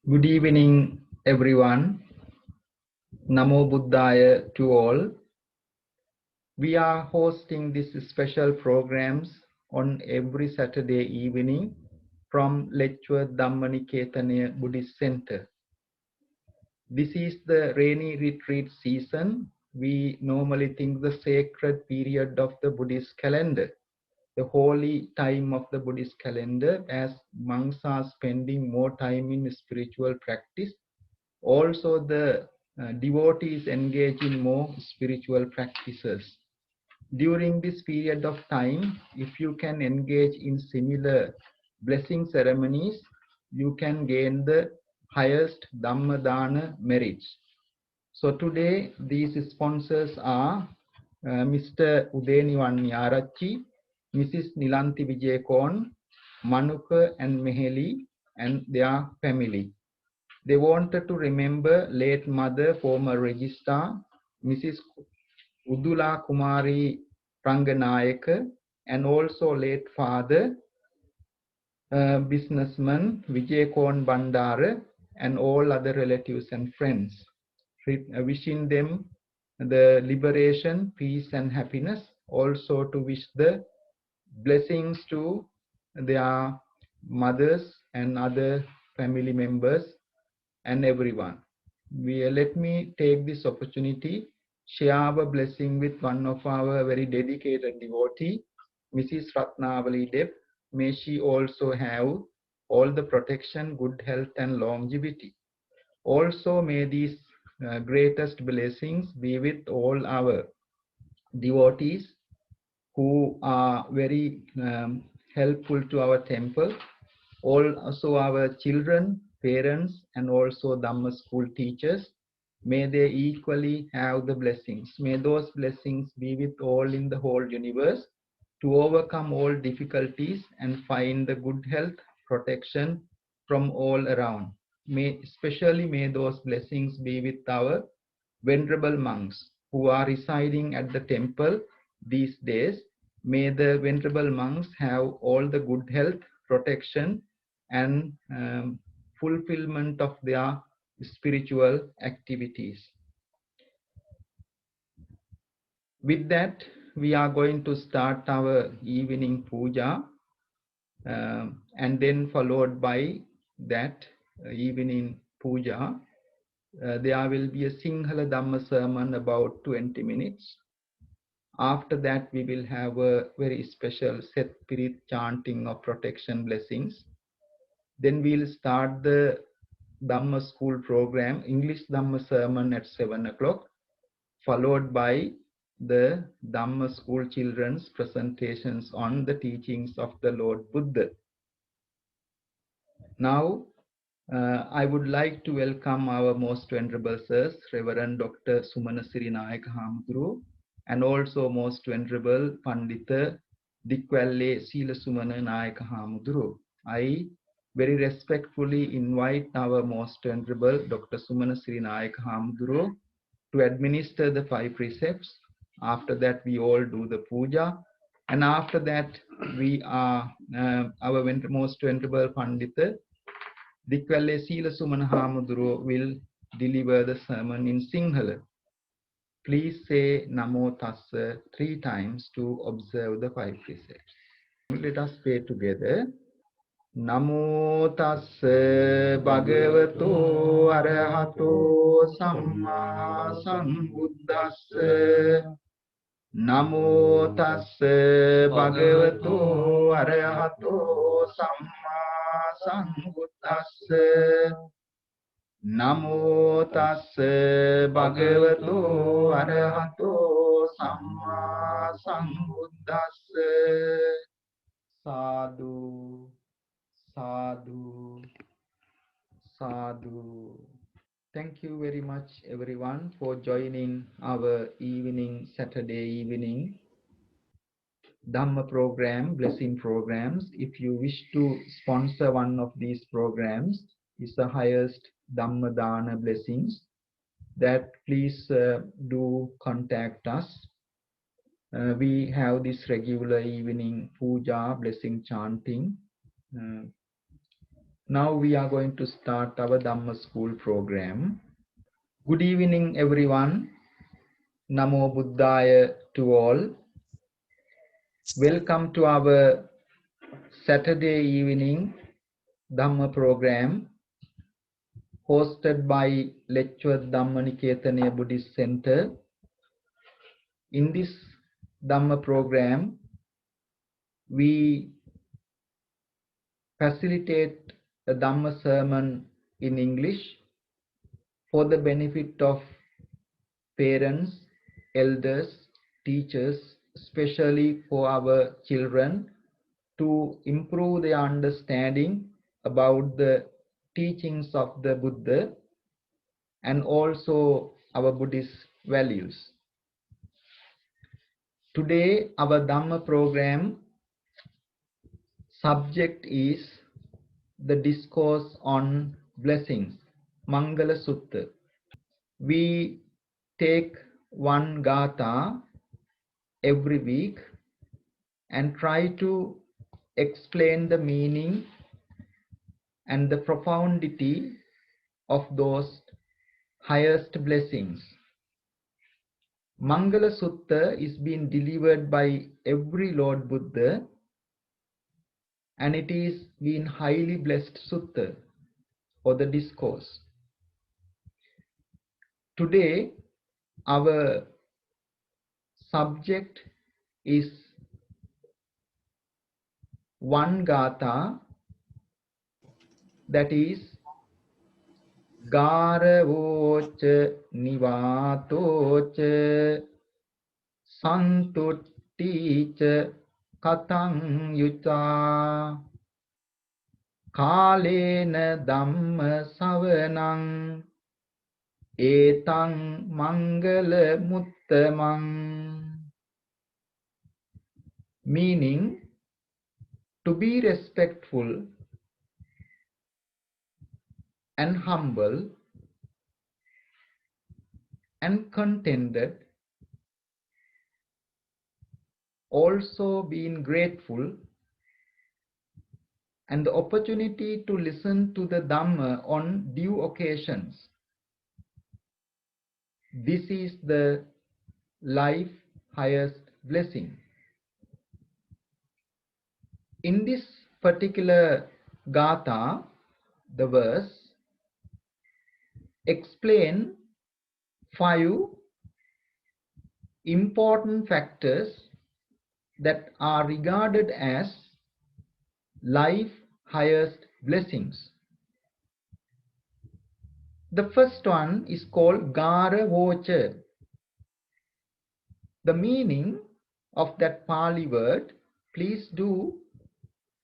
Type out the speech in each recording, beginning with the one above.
Good evening, everyone. Namo Buddhaya to all. We are hosting these special programs on every Saturday evening from Letchworth Dhamma Nikethanaya Buddhist Center. This is the rainy retreat season. We normally think the sacred period of the Buddhist calendar, the holy time of the Buddhist calendar, as monks are spending more time in spiritual practice. Also, the devotees engage in more spiritual practices. During this period of time, if you can engage in similar blessing ceremonies, you can gain the highest Dhamma Dana merits. So today, these sponsors are Mr. Udeniwanni Arachchi, Mrs. Nilanthi Vijayakon, Manuka and Meheli, and their family. They wanted to remember late mother, former registrar, Mrs. Udula Kumari Ranganayaka, and also late father, businessman Vijayakon Bandara, and all other relatives and friends. Wishing them the liberation, peace and happiness. Also to wish the blessings to their mothers and other family members and everyone. Let me take this opportunity, share our blessing with one of our very dedicated devotee, Mrs. Ratnavali Deb. May she also have all the protection, good health and longevity. Also may these greatest blessings be with all our devotees who are very helpful to our temple, also our children, parents, and also Dhamma school teachers. May they equally have the blessings. May those blessings be with all in the whole universe to overcome all difficulties and find the good health, protection from all around. Especially may those blessings be with our venerable monks who are residing at the temple these days. May the venerable monks have all the good health, protection, and fulfillment of their spiritual activities. With that, we are going to start our evening puja, and then followed by that evening puja, there will be a Sinhala Dhamma sermon about 20 minutes. After that, we will have a very special Set Pirit chanting of protection blessings. Then we'll start the Dhamma school program, English Dhamma sermon at 7 o'clock, followed by the Dhamma school children's presentations on the teachings of the Lord Buddha. Now, I would like to welcome our most venerable sirs, Reverend Dr. Sumana Sirinayaka Hamguru, and also most venerable Pandita Dikwalle Sila Sumana Nayaka Hamguru. I very respectfully invite our most venerable Dr. Sumana Sirinayaka Hamguru to administer the 5 precepts. After that, we all do the puja. And after that, we are our most venerable Pandita Dikwalle Sila Sumana Hamguru will deliver the sermon in Sinhala. Please say Namo Tassa 3 times to observe the 5 precepts. Let us pray together. Namo Tassa Bhagavato Arahato Samma Sambuddhassa. Namo Tassa Bhagavato Arahato Samma Sambuddhassa. Namo Tassa Bhagavato Arahato Samma Sambuddhassa. Sadhu, sadhu, sadhu. Thank you very much, everyone, for joining our Saturday evening Dhamma program, blessing programs. If you wish to sponsor one of these programs, it's the highest Dhamma Dana blessings, that please do contact us. We have this regular evening puja, blessing chanting. Now we are going to start our Dhamma school program. Good evening, everyone. Namo Buddhaya to all. Welcome to our Saturday evening Dhamma program hosted by Letchworth Nikethanaya Buddhist Center. In this Dhamma program, we facilitate a Dhamma sermon in English for the benefit of parents, elders, teachers, especially for our children, to improve their understanding about the teachings of the Buddha and also our Buddhist values. Today, our Dhamma program subject is the discourse on blessings, Mangala Sutta. We take one Gatha every week and try to explain the meaning and the profundity of those highest blessings. Mangala Sutta is being delivered by every Lord Buddha, and it is being highly blessed sutta or the discourse. Today, our subject is one Gatha, that is Gāravo nivāto Santutthī kataññutā Kālena Dhamma savanam Etam Mangala muttamam. Meaning, to be respectful and humble and contented, also being grateful, and the opportunity to listen to the Dhamma on due occasions. This is the life highest blessing. In this particular Gatha, the verse explain 5 important factors that are regarded as life highest blessings. The first one is called Gāravo. The meaning of that Pali word, please do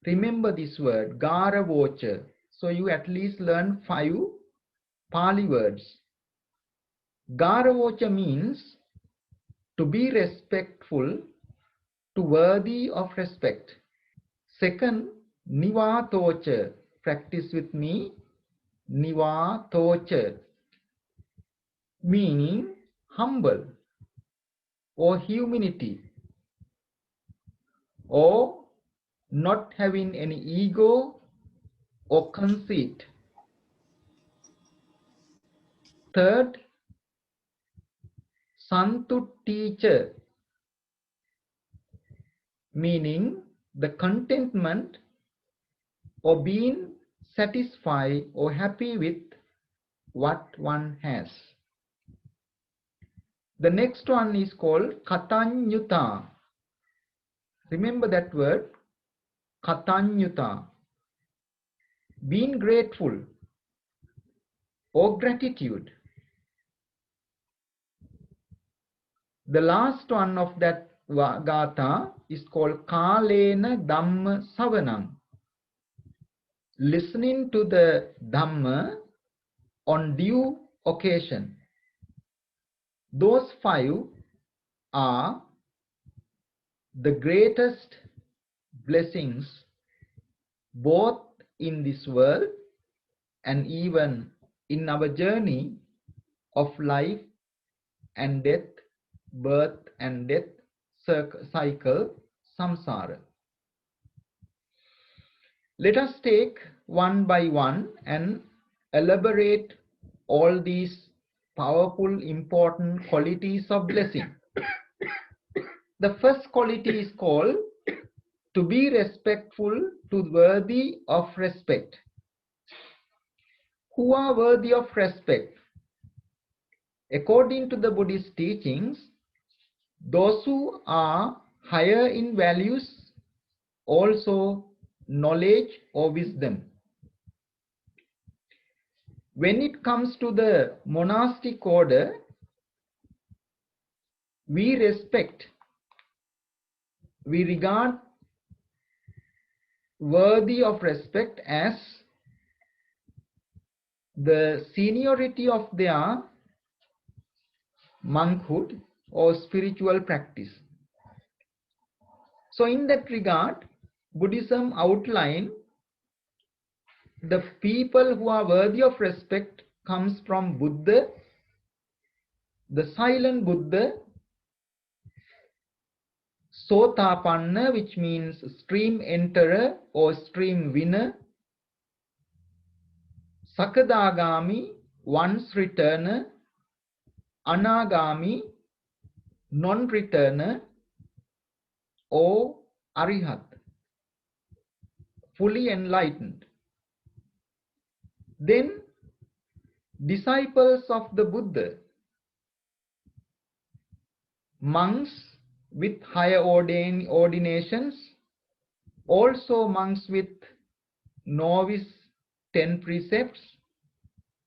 remember this word, Gāravo. So you at least learn 5 Pali words. Gāravo means to be respectful, to worthy of respect. Second, nivāto. Practice with me. Nivāto, meaning humble or humility, or not having any ego or conceit. Third, Santutthī, meaning the contentment or being satisfied or happy with what one has. The next one is called kataññutā. Remember that word, kataññutā. Being grateful or gratitude. The last one of that Gatha is called Kālena Dhamma savanam. Listening to the Dhamma on due occasion. Those 5 are the greatest blessings both in this world and even in our journey of life and death, birth and death cycle, samsara. Let us take one by one and elaborate all these powerful, important qualities of blessing. The first quality is called to be respectful to worthy of respect. Who are worthy of respect? According to the Buddhist teachings, those who are higher in values, also knowledge or wisdom. When it comes to the monastic order, we regard worthy of respect as the seniority of their monkhood or spiritual practice. So in that regard, Buddhism outline the people who are worthy of respect comes from Buddha, the silent Buddha, Sotapanna, which means stream enterer or stream winner, Sakadagami, once returner, Anagami, non-returner, or Arihat, fully enlightened. Then disciples of the Buddha, monks with higher ordinations, also monks with novice 10 precepts,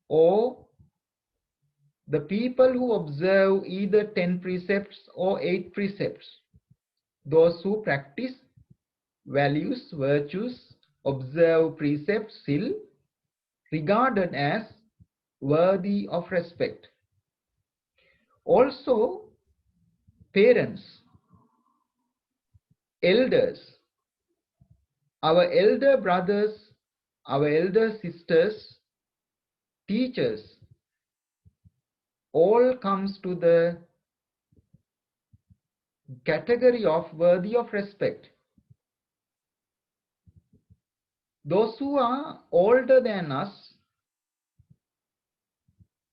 or the people who observe either 10 precepts or 8 precepts, those who practice values, virtues, observe precepts, still regarded as worthy of respect. Also, parents, elders, our elder brothers, our elder sisters, teachers, all comes to the category of worthy of respect. Those who are older than us,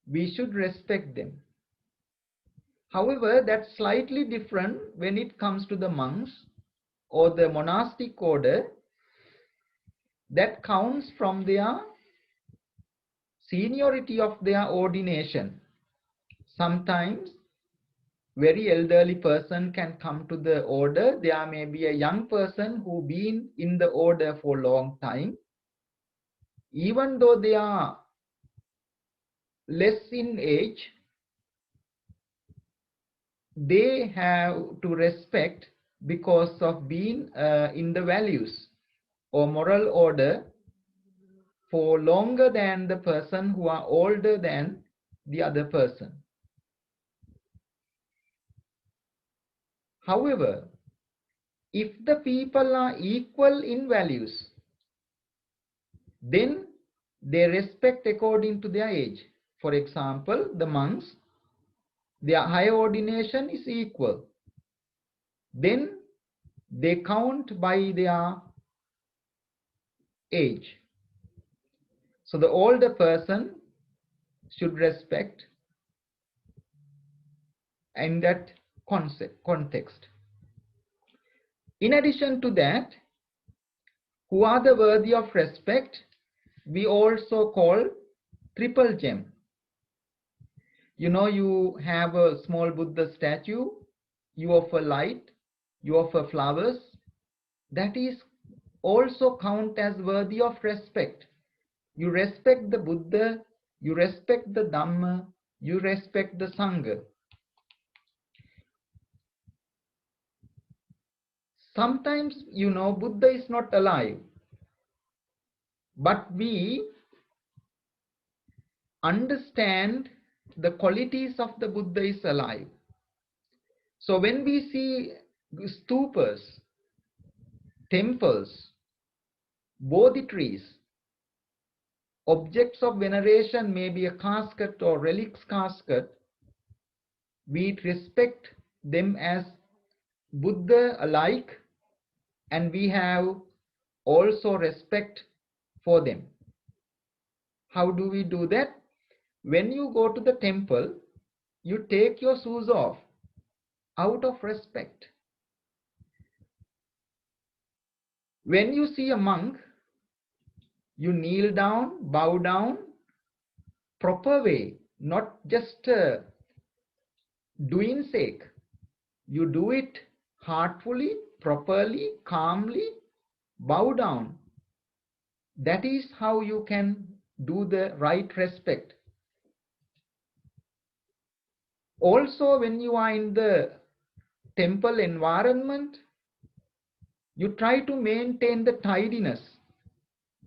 we should respect them. However, that's slightly different when it comes to the monks or the monastic order. That counts from their seniority of their ordination. Sometimes very elderly person can come to the order. There may be a young person who been in the order for a long time. Even though they are less in age, they have to respect because of being in the values or moral order for longer than the person who are older than the other person. However, if the people are equal in values, then they respect according to their age. For example, the monks, their higher ordination is equal. Then they count by their age. So the older person should respect in that context. In addition to that, who are the worthy of respect, we also call triple gem. You know, you have a small Buddha statue, you offer light, you offer flowers. That is also count as worthy of respect. You respect the Buddha, you respect the Dhamma, you respect the Sangha. Sometimes, you know, Buddha is not alive, but we understand the qualities of the Buddha is alive. So when we see stupas, temples, bodhi trees, objects of veneration, maybe a casket or relics casket, we respect them as Buddha alike, and we have also respect for them. How do we do that? When you go to the temple, you take your shoes off out of respect. When you see a monk, you kneel down, bow down, proper way, not just doing sake. You do it heartfully, properly, calmly, bow down. That is how you can do the right respect. Also, when you are in the temple environment, you try to maintain the tidiness,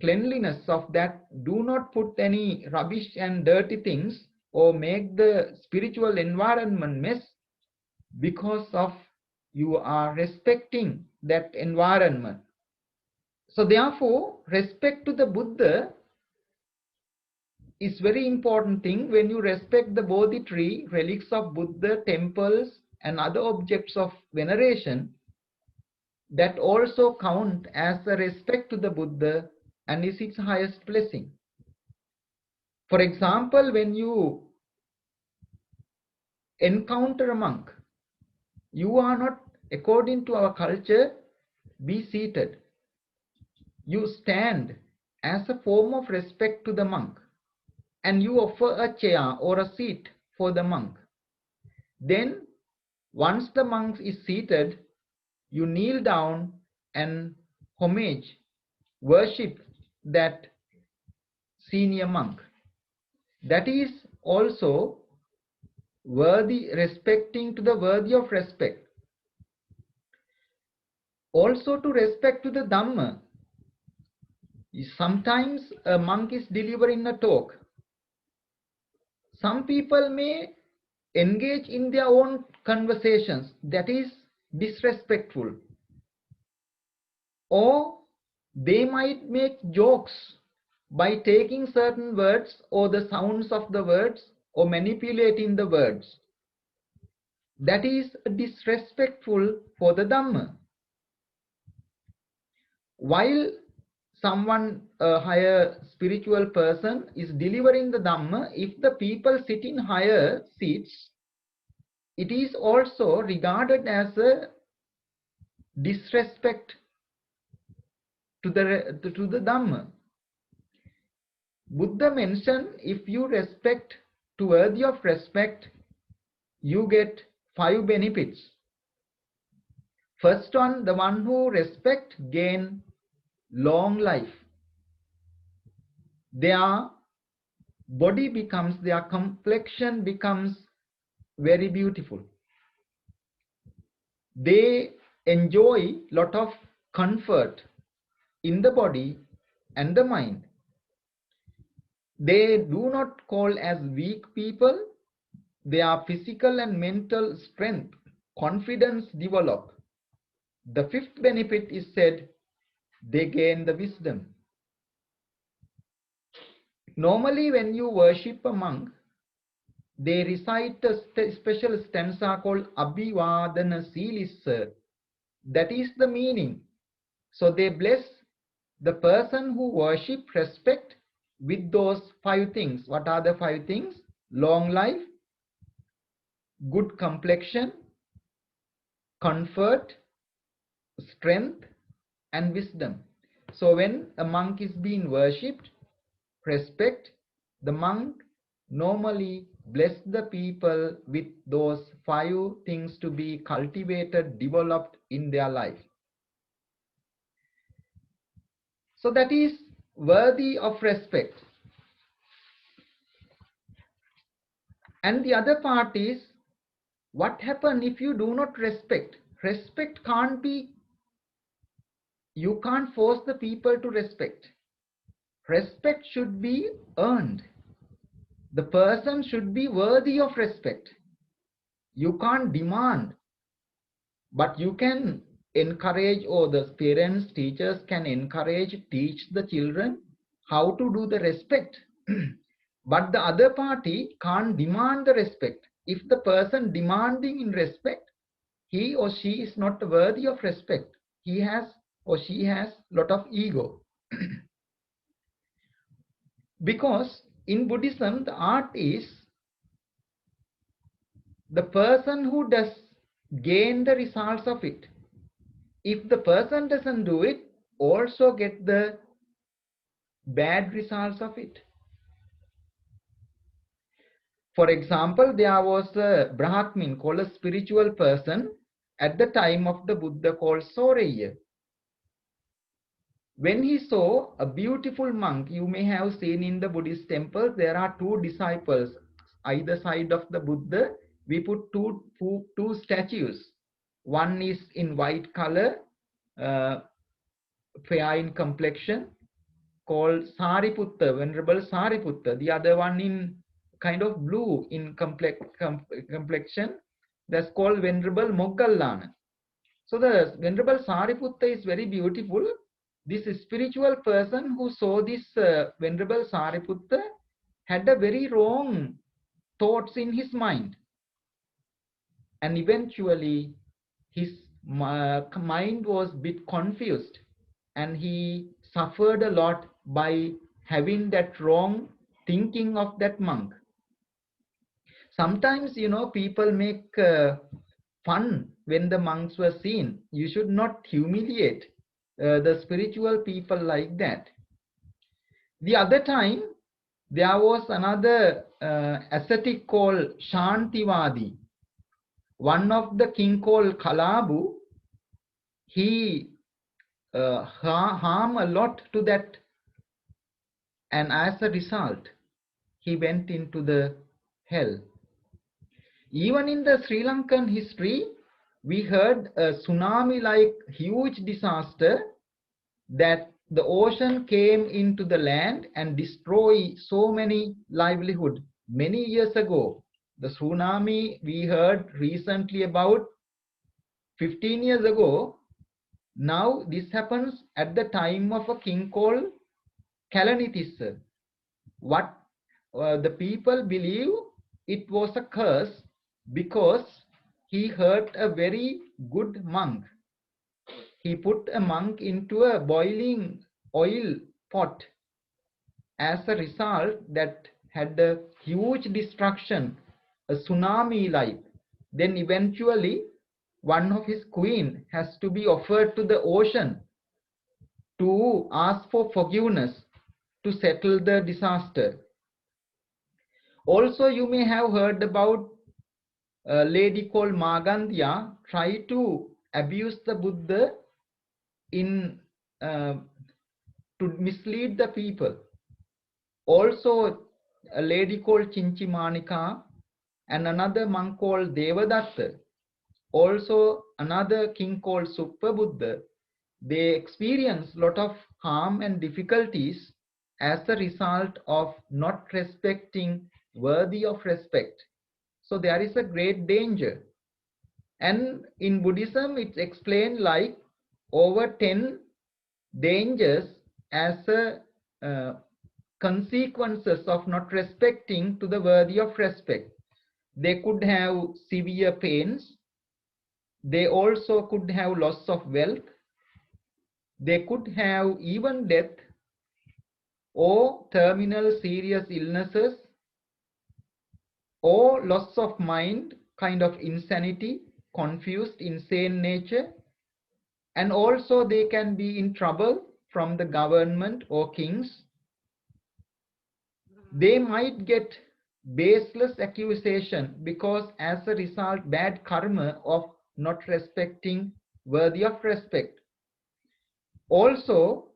cleanliness of that. Do not put any rubbish and dirty things or make the spiritual environment mess, because of you are respecting that environment. So therefore, respect to the Buddha is very important thing. When you respect the Bodhi tree, relics of Buddha, temples and other objects of veneration, that also count as a respect to the Buddha and is its highest blessing. For example, when you encounter a monk, you are not, according to our culture, be seated. You stand as a form of respect to the monk, and you offer a chair or a seat for the monk. Then, once the monk is seated, you kneel down and homage, worship that senior monk. That is also worthy, respecting to the worthy of respect. Also to respect to the Dhamma. Sometimes a monk is delivering a talk. Some people may engage in their own conversations. That is disrespectful. Or they might make jokes by taking certain words or the sounds of the words or manipulating the words. That is disrespectful for the Dhamma. While someone, a higher spiritual person, is delivering the Dhamma, if the people sit in higher seats, it is also regarded as a disrespect to the Dhamma. Buddha mentioned, if you respect to worthy of respect, you get 5 benefits. First one, the one who respect gain long life. Their body becomes, their complexion becomes very beautiful. They enjoy lot of comfort in the body and the mind. They do not call as weak people. Their physical and mental strength, confidence develop. The 5th benefit is said, they gain the wisdom. Normally when you worship a monk, they recite a special stanza called Abhivadana Silissa. That is the meaning. So they bless the person who worship, respect with those 5 things. What are the 5 things? Long life, good complexion, comfort, strength and wisdom. So when a monk is being worshipped, respect, the monk normally bless the people with those 5 things to be cultivated, developed in their life. So that is worthy of respect. And the other part is, what happens if you do not respect? Respect can't be, you can't force the people to respect. Respect should be earned. The person should be worthy of respect. You can't demand, but you can encourage, or the parents, teachers can encourage, teach the children how to do the respect. But the other party can't demand the respect. If the person demanding in respect, he or she is not worthy of respect. He has or she has lot of ego. Because in Buddhism, the art is the person who does gain the results of it. If the person doesn't do it, also get the bad results of it. For example, there was a Brahmin called a spiritual person at the time of the Buddha called Soreya. When he saw a beautiful monk, you may have seen in the Buddhist temples, there are two disciples. Either side of the Buddha, we put two statues. One is in white color, fair in complexion, called Sariputta, Venerable Sariputta. The other one in kind of blue in complexion, that's called Venerable Mangala. So the Venerable Sariputta is very beautiful. This spiritual person who saw this Venerable Sariputta had a very wrong thoughts in his mind. And eventually his mind was a bit confused and he suffered a lot by having that wrong thinking of that monk. Sometimes, people make fun when the monks were seen. You should not humiliate the spiritual people like that. The other time, there was another ascetic called Shantivadi. One of the king called Gāravo, he harm a lot to that, and as a result, he went into the hell. Even in the Sri Lankan history, we heard a tsunami-like huge disaster that the ocean came into the land and destroyed so many livelihood many years ago. The tsunami we heard recently about 15 years ago. Now this happens at the time of a king called Kālena. What the people believe it was a curse because he hurt a very good monk. He put a monk into a boiling oil pot. As a result, that had a huge destruction, a tsunami like. Then eventually, one of his queen has to be offered to the ocean to ask for forgiveness to settle the disaster. Also, you may have heard about a lady called Magandia try to abuse the Buddha in to mislead the people. Also, a lady called Chinchimanika and another monk called Devadatta. Also, another king called Suppabuddha. They experience a lot of harm and difficulties as a result of not respecting worthy of respect. So there is a great danger. And in Buddhism, it's explained like over 10 dangers as a consequences of not respecting to the worthy of respect. They could have severe pains. They also could have loss of wealth. They could have even death or terminal serious illnesses or loss of mind, kind of insanity, confused, insane nature. And also they can be in trouble from the government or kings. They might get baseless accusation because as a result, bad karma of not respecting worthy of respect. Also,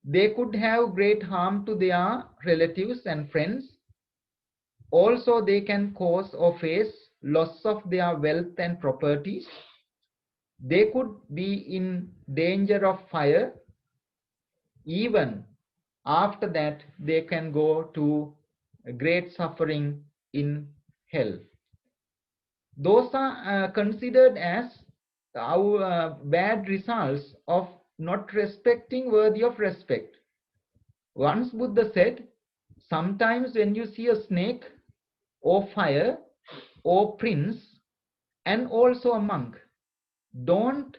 they could have great harm to their relatives and friends. Also, they can cause or face loss of their wealth and properties. They could be in danger of fire. Even after that, they can go to great suffering in hell. Those are considered as our bad results of not respecting worthy of respect. Once Buddha said, sometimes when you see a snake or fire or prince and also a monk, don't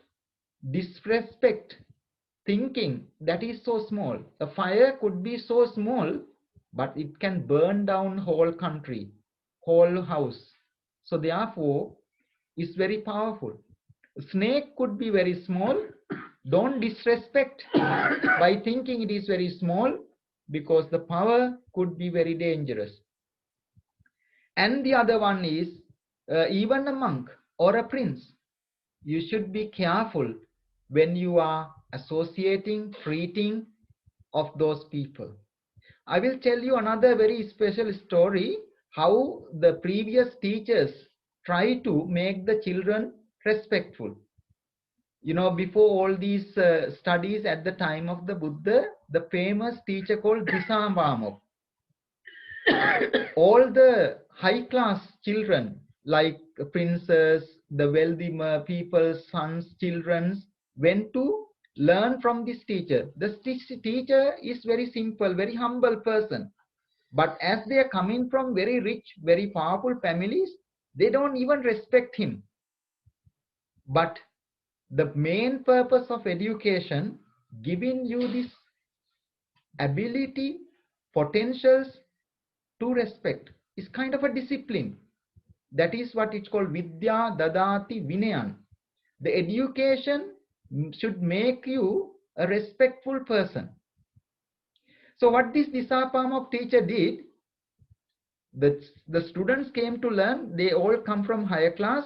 disrespect thinking that is so small. A fire could be so small but it can burn down whole country, whole house. So therefore, it's very powerful. A snake could be very small. Don't disrespect by thinking it is very small, because the power could be very dangerous. And the other one is even a monk or a prince. You should be careful when you are associating, treating of those people. I will tell you another very special story, how the previous teachers try to make the children respectful. You know, before all these studies at the time of the Buddha, the famous teacher called Disavamok, all the high class children like princes, the wealthy people's sons, children went to learn from this teacher. This teacher is very simple, very humble person. But as they are coming from very rich, very powerful families, they don't even respect him. But the main purpose of education, giving you this ability, potentials to respect, is kind of a discipline. That is what it's called vidya dadati vinayan. The education should make you a respectful person. So what this Disapamok teacher did, the students came to learn, they all come from higher class,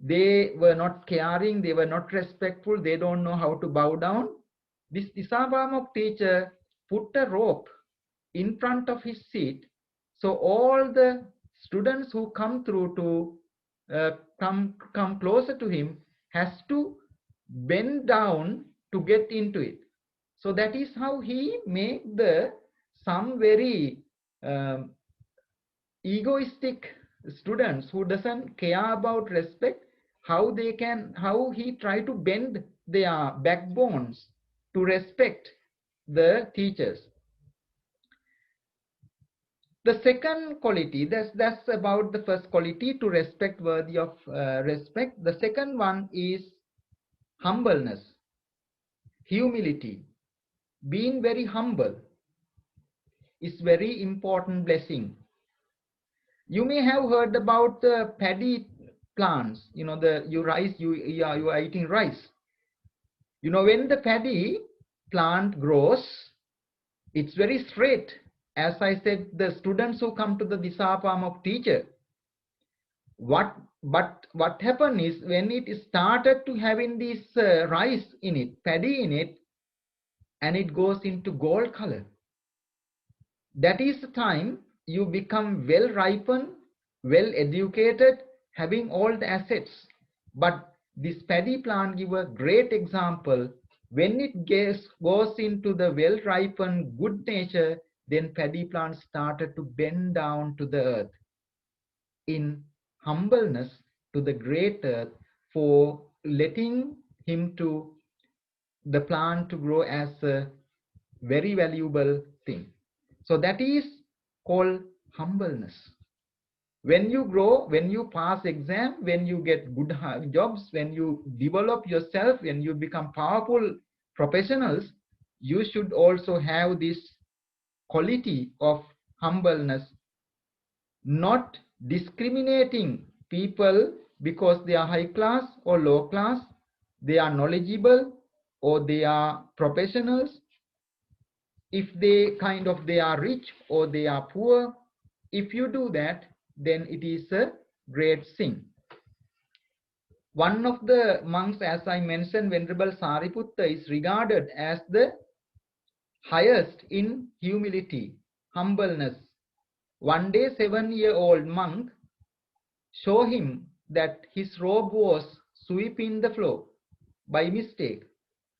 they were not caring, they were not respectful, they don't know how to bow down. This Disapamok teacher put a rope in front of his seat, so all the students who come through to come closer to him has to bend down to get into it. So that is how he made some very egoistic students who doesn't care about respect, how he try to bend their backbones to respect the teachers. The second quality, that's about the first quality, to respect, worthy of respect. The second one is humbleness, humility. Being very humble is very important blessing. You may have heard about the paddy plants. You know, you are eating rice. You know, when the paddy plant grows, it's very straight. As I said, the students who come to the Disapamok teacher, what happened is, when it started to having this rice in it, paddy in it, and it goes into gold color, that is the time you become well ripened, well educated, having all the assets. But this paddy plant gives a great example. When it goes into the well ripened good nature, then paddy plant started to bend down to the earth in humbleness to the great earth, for letting the plant to grow as a very valuable thing. So that is called humbleness. When you grow, when you pass exam, when you get good jobs, when you develop yourself, when you become powerful professionals, you should also have this quality of humbleness, not discriminating people because they are high class or low class, they are knowledgeable or they are professionals, if they are rich or they are poor. If you do that, then it is a great sin. One of the monks, as I mentioned, Venerable Sariputta, is regarded as the highest in humility, humbleness. One day, 7-year-old monk showed him that his robe was sweeping the floor by mistake.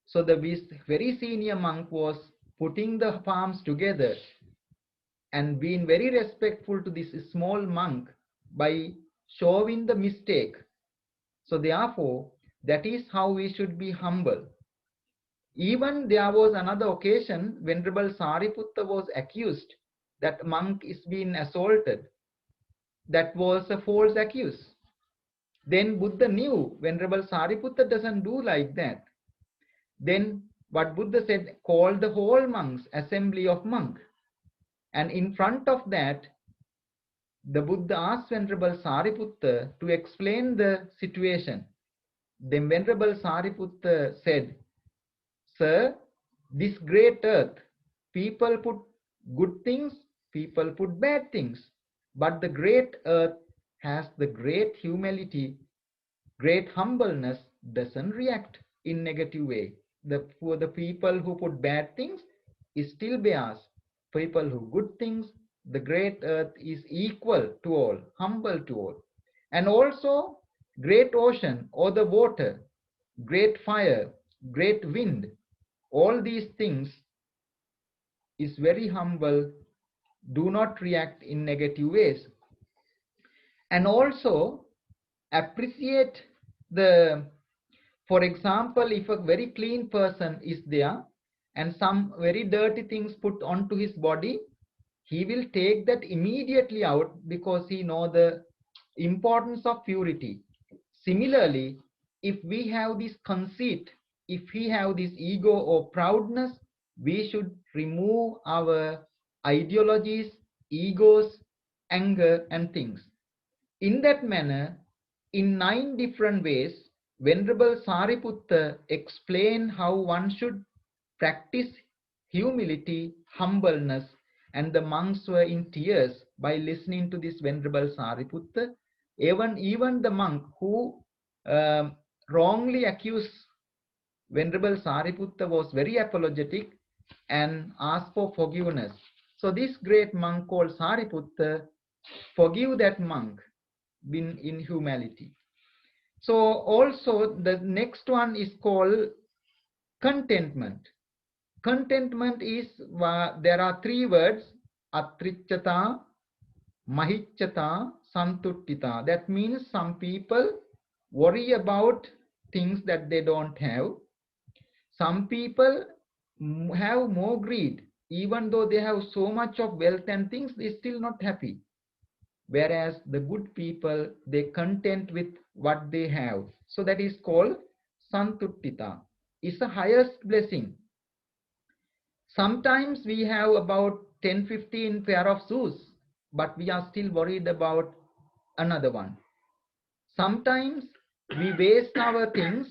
So the very senior monk was putting the palms together and being very respectful to this small monk by showing the mistake. So therefore, that is how we should be humble. Even there was another occasion, Venerable Sariputta was accused that monk is being assaulted. That was a false accuse. Then Buddha knew Venerable Sariputta doesn't do like that. Then what Buddha said, call the whole monks, assembly of monks. And in front of that, the Buddha asked Venerable Sariputta to explain the situation. Then Venerable Sariputta said, "Sir, this great earth, people put good things, people put bad things. But the great earth has the great humility, great humbleness, doesn't react in negative way. For the people who put bad things, it still bears. People who good things, the great earth is equal to all, humble to all. And also great ocean or the water, great fire, great wind, all these things is very humble, do not react in negative ways. And also appreciate the, for example, if a very clean person is there and some very dirty things put onto his body, he will take that immediately out because he knows the importance of purity. Similarly, if we have this conceit, if we have this ego or proudness, we should remove our ideologies, egos, anger and things. In that manner, in 9 different ways, Venerable Sariputta explained how one should practice humility, humbleness, and the monks were in tears by listening to this Venerable Sariputta. Even the monk who wrongly accused Venerable Sariputta was very apologetic and asked for forgiveness. So this great monk called Sariputta forgive that monk in humility. So also the next one is called contentment. Contentment is, there are 3 words, atricchata, mahicchata, santuttita. That means some people worry about things that they don't have. Some people have more greed. Even though they have so much of wealth and things, they're still not happy. Whereas the good people, they content with what they have. So that is called Santutthita. It's the highest blessing. Sometimes we have about 10-15 pair of shoes, but we are still worried about another one. Sometimes we waste our things,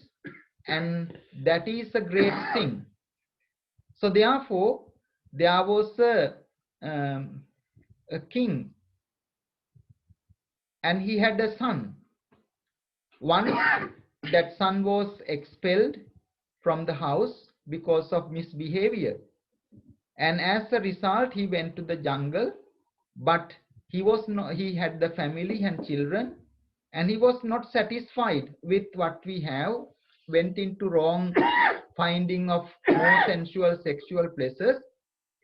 and that is a great thing. So therefore, there was a king, and he had a son. Once that son was expelled from the house because of misbehavior, and as a result he went to the jungle, but he had the family and children, and he was not satisfied with what we have, went into wrong finding of more sensual sexual pleasures.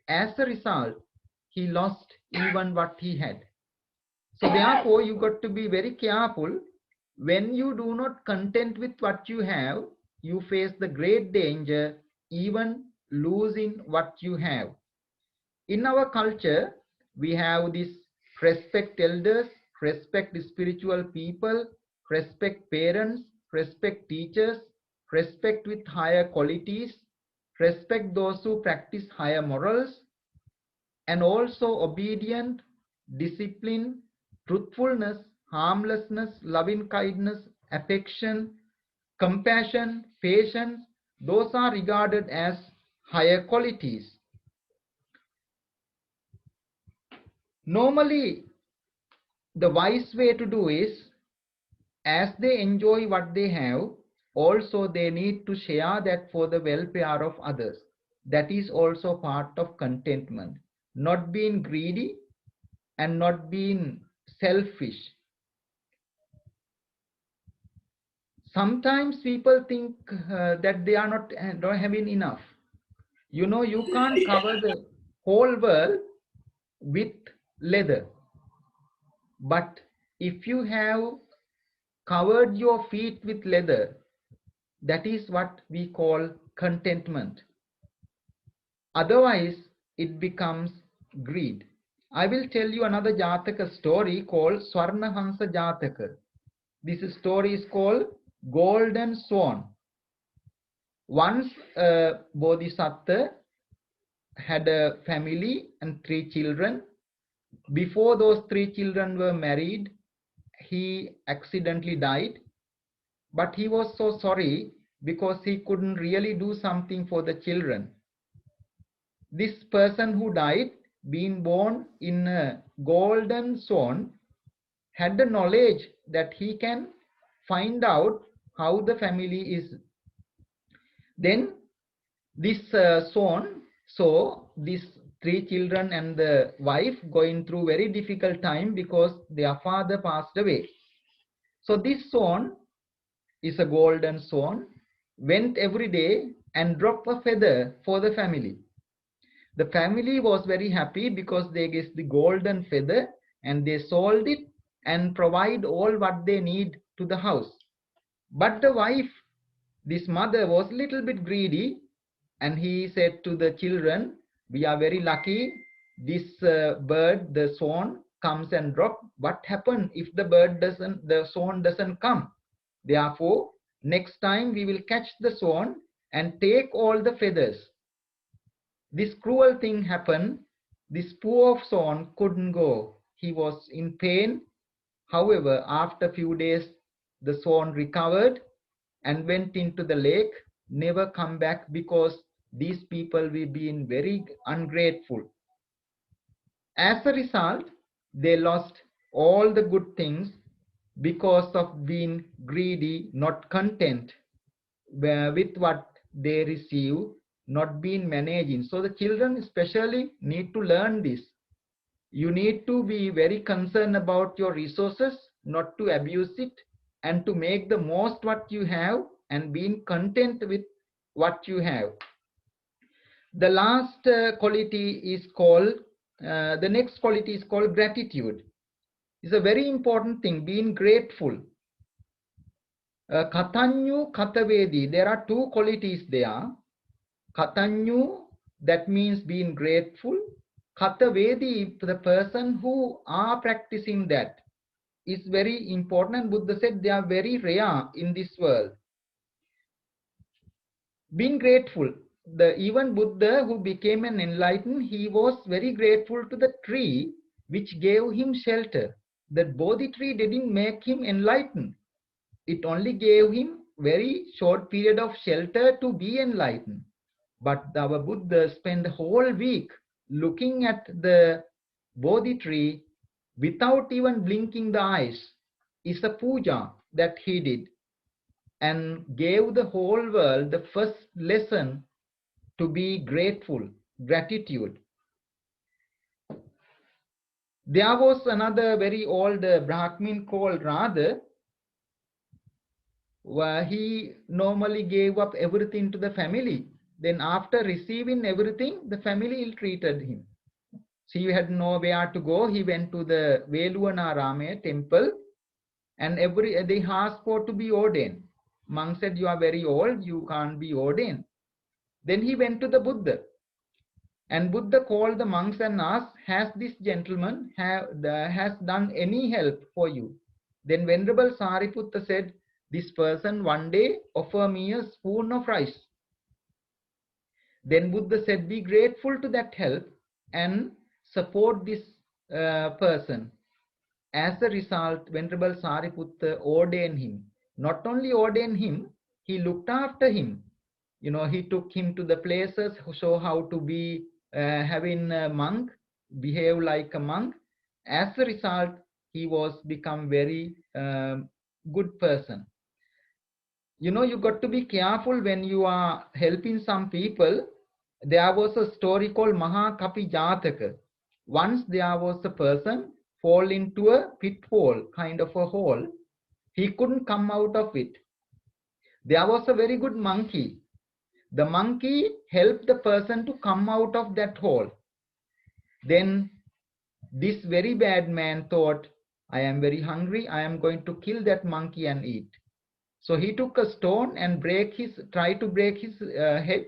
As a result, he lost even what he had. So therefore, you got to be very careful. When you do not content with what you have, you face the great danger, even losing what you have. In our culture, we have this respect elders, respect spiritual people, respect parents, respect teachers, respect with higher qualities, respect those who practice higher morals, and also obedient, discipline, truthfulness, harmlessness, loving kindness, affection, compassion, patience. Those are regarded as higher qualities. Normally, the wise way to do is, as they enjoy what they have, also they need to share that for the welfare of others. That is also part of contentment. Not being greedy and not being selfish. Sometimes people think that they are not having enough. You know, you can't cover the whole world with leather. But if you have covered your feet with leather, that is what we call contentment. Otherwise, it becomes greed. I will tell you another Jataka story called Swarnahansa Jataka. This story is called Golden Swan. Once a Bodhisattva had a family and 3 children. Before those 3 children were married, he accidentally died. But he was so sorry because he couldn't really do something for the children. This person who died, being born in a golden zone, had the knowledge that he can find out how the family is. Then this son saw these 3 children and the wife going through very difficult time because their father passed away. So this son is a golden son, went every day and dropped a feather for the family. The family was very happy because they get the golden feather and they sold it and provide all what they need to the house. But the wife, this mother, was a little bit greedy, and he said to the children, we are very lucky. This bird, the swan, comes and drop. What happens if the swan doesn't come? Therefore, next time we will catch the swan and take all the feathers. This cruel thing happened. This poor swan couldn't go. He was in pain. However, after a few days, the swan recovered and went into the lake, never come back because these people were being very ungrateful. As a result, they lost all the good things because of being greedy, not content with what they receive, not being managing. So the children especially need to learn this. You need to be very concerned about your resources, not to abuse it, and to make the most what you have and being content with what you have. The last quality is called, the next quality is called gratitude. It's a very important thing, being grateful. Kataññu, katavedi, there are 2 qualities there. Kataññu, that means being grateful. Katavedi, the person who are practicing that, is very important. And Buddha said they are very rare in this world. Being grateful. Even Buddha, who became an enlightened, he was very grateful to the tree which gave him shelter. That Bodhi tree didn't make him enlightened. It only gave him very short period of shelter to be enlightened. But our Buddha spent a whole week looking at the Bodhi tree without even blinking the eyes. It's a puja that he did and gave the whole world the first lesson to be grateful, gratitude. There was another very old Brahmin called Radha, where he normally gave up everything to the family. Then after receiving everything, the family ill-treated him. So he had nowhere to go. He went to the Veluvanarame temple and they asked for to be ordained. Monk said, you are very old, you can't be ordained. Then he went to the Buddha. And Buddha called the monks and asked, has this gentleman has done any help for you? Then Venerable Sariputta said, this person one day offered me a spoon of rice. Then Buddha said, be grateful to that help and support this person. As a result, Venerable Sariputta ordained him. Not only ordained him, he looked after him. You know, he took him to the places, show how to be having a monk, behave like a monk. As a result, he was become very good person. You know, you got to be careful when you are helping some people. There was a story called Mahakapi Jataka. Once there was a person fall into a pitfall, kind of a hole. He couldn't come out of it. There was a very good monkey. The monkey helped the person to come out of that hole. Then this very bad man thought, I am very hungry, I am going to kill that monkey and eat. So he took a stone and tried to break his head.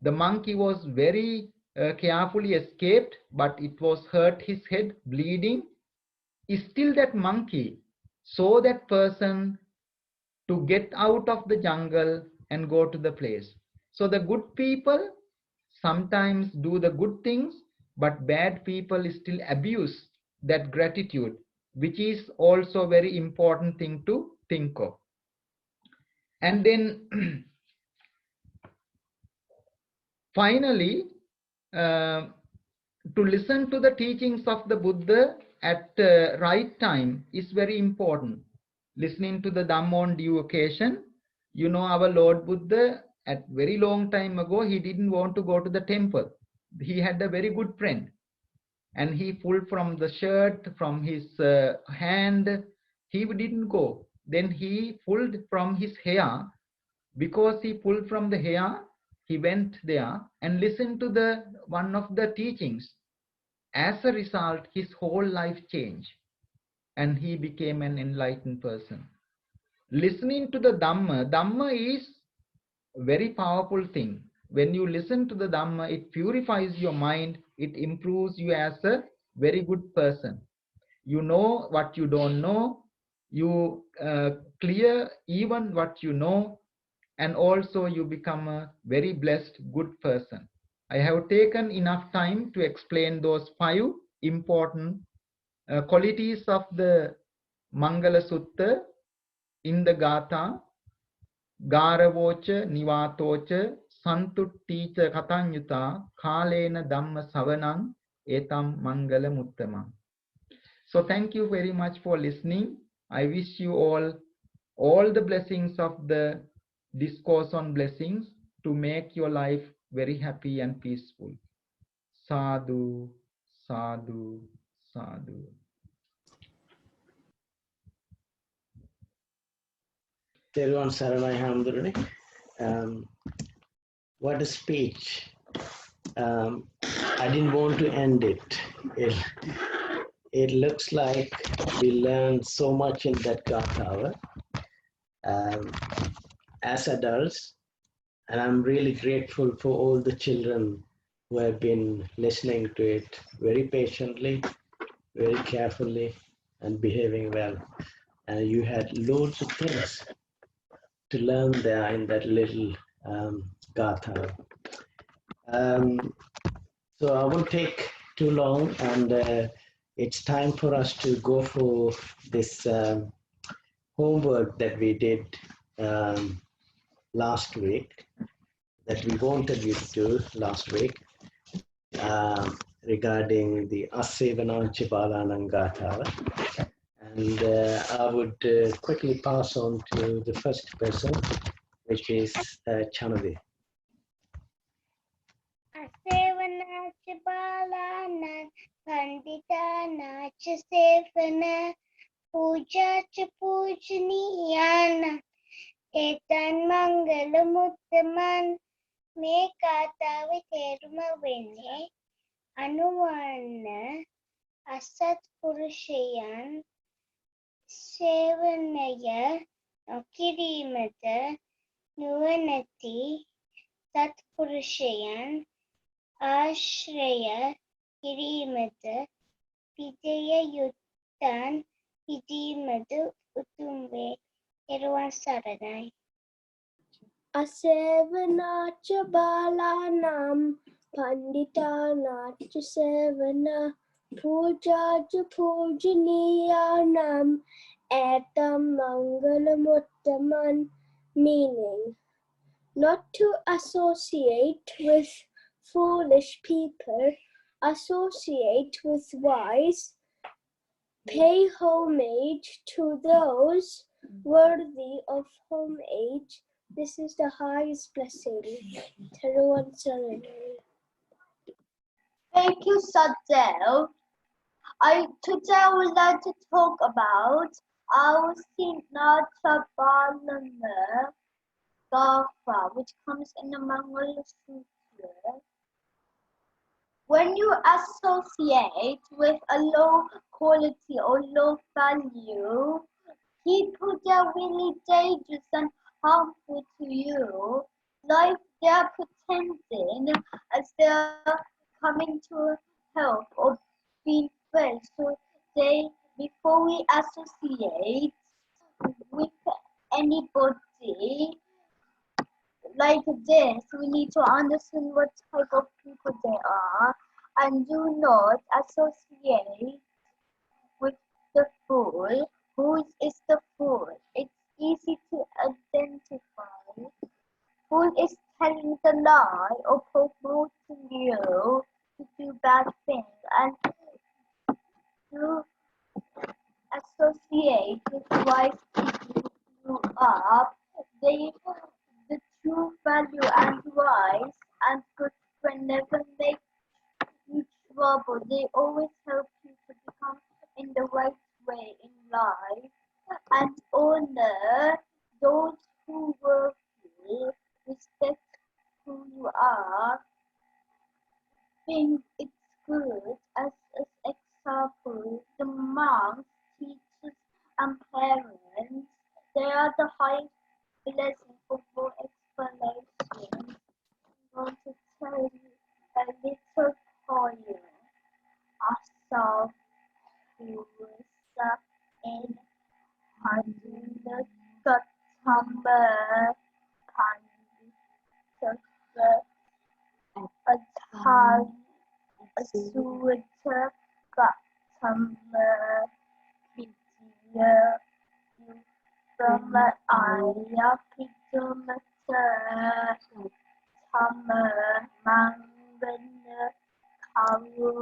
The monkey was very carefully escaped, but it was hurt his head, bleeding. Still that monkey saw that person to get out of the jungle and go to the place. So the good people sometimes do the good things, but bad people still abuse that gratitude, which is also a very important thing to think of. And then finally, to listen to the teachings of the Buddha at the right time is very important. Listening to the Dhamma on due occasion. You know, our Lord Buddha, at very long time ago, he didn't want to go to the temple. He had a very good friend, and he pulled from the shirt, from his hand. He didn't go. Then he pulled from his hair. Because he pulled from the hair, he went there and listened to the one of the teachings. As a result, his whole life changed, and he became an enlightened person. Listening to the Dhamma is a very powerful thing. When you listen to the Dhamma, it purifies your mind, it improves you as a very good person. You know what you don't know, you clear even what you know, and also you become a very blessed, good person. I have taken enough time to explain those 5 important qualities of the Mangala Sutta in the Gatha. Gāravocha, nivātocha, Santutthī kataññutā, Kālena Dhamma savanam, Etam Mangala muttamam. So thank you very much for listening. I wish you all the blessings of the discourse on blessings to make your life very happy and peaceful. Sadhu, sadhu, sadhu. Everyone, Saranai Hamdurani. What a speech. I didn't want to end it. It looks like we learned so much in that Gatha as adults, and I'm really grateful for all the children who have been listening to it very patiently, very carefully, and behaving well. And you had loads of things to learn there in that little Gatha. So I won't take too long, and it's time for us to go for this homework that we did last week, that we wanted you to do last week, regarding the Assevanāca Bālānaṁ Gatha. And I would quickly pass on to the first person, which is Chanavi. Assevanāca Bālānaṁ Panditānāca Sevana Pūjāca Pūjanīyānaṁ Etam Mangala muttamam. මේ කාතාවේ තේරුම වෙන්නේ අනුවන්න අසත් පුරුෂයන් සේවනය නොකිරීමට නුවණැති සත්පුරුෂයන් ආශ්‍රය කිරීමට පිටය යුත්තන් පිටීමට උතුම් වේ. එරුවන් සරණයි. Assevanāca Bālānaṁ Panditānāca Sevana Pūjāca Pūjanīyānaṁ Etam Mangala muttamam. Meaning, not to associate with foolish people, associate with wise, pay homage to those worthy of homage. This is the highest blessing. Everyone surrender. Thank you, Sadel. Today I would like to talk about our Assevanāca Bālānaṁ Gatha, which comes in the Mangala Sutra. When you associate with a low quality or low value, people that are really dangerous and harmful to you, like they are pretending as they are coming to help or being friends. So before we associate with anybody, like this, we need to understand what type of people they are and do not associate with the fool. Who is the fool? It's easy to identify. Fool is telling the lie or promoting you to do bad things, and to associate with wise people who are they the true value and wise and good friend never make you trouble. They always help you to become in the right way in life and honor those who work you, respect who you are, think it's good as an example. The monks, teachers and parents, they are the highest blessing for more explanation. I'm going to tell you a little poem. I saw who was in Dhamma a time a Santutthī Vidya Dhamma Aya Pidumata Dhamma Mangala Karu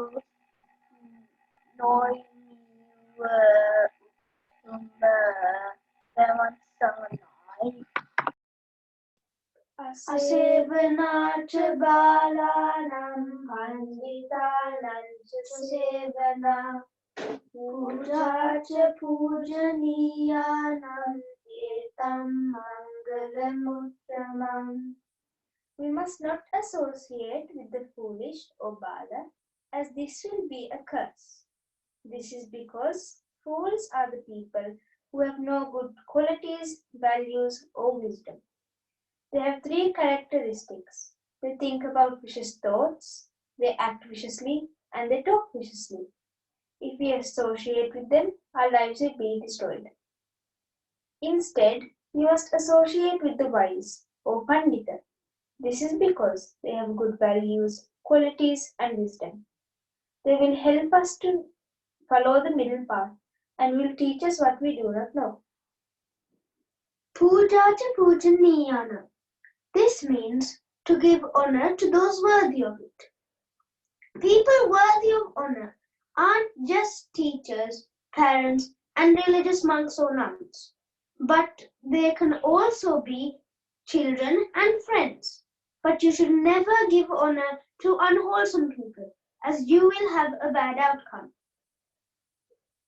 Noi Asevanacha balanam panditanam sevana pujacha pujaniyanam etam mangalamuttamam. We must not associate with the foolish or bala, as this will be a curse. This is because fools are the people who have no good qualities, values, or wisdom. They have three characteristics. They think about vicious thoughts, they act viciously, and they talk viciously. If we associate with them, our lives will be destroyed. Instead, we must associate with the wise, or Pandita. This is because they have good values, qualities, and wisdom. They will help us to follow the middle path and will teach us what we do not know. Pujacha pujaniyana. This means to give honor to those worthy of it. People worthy of honor aren't just teachers, parents, and religious monks or nuns, but they can also be children and friends. But you should never give honor to unwholesome people, as you will have a bad outcome.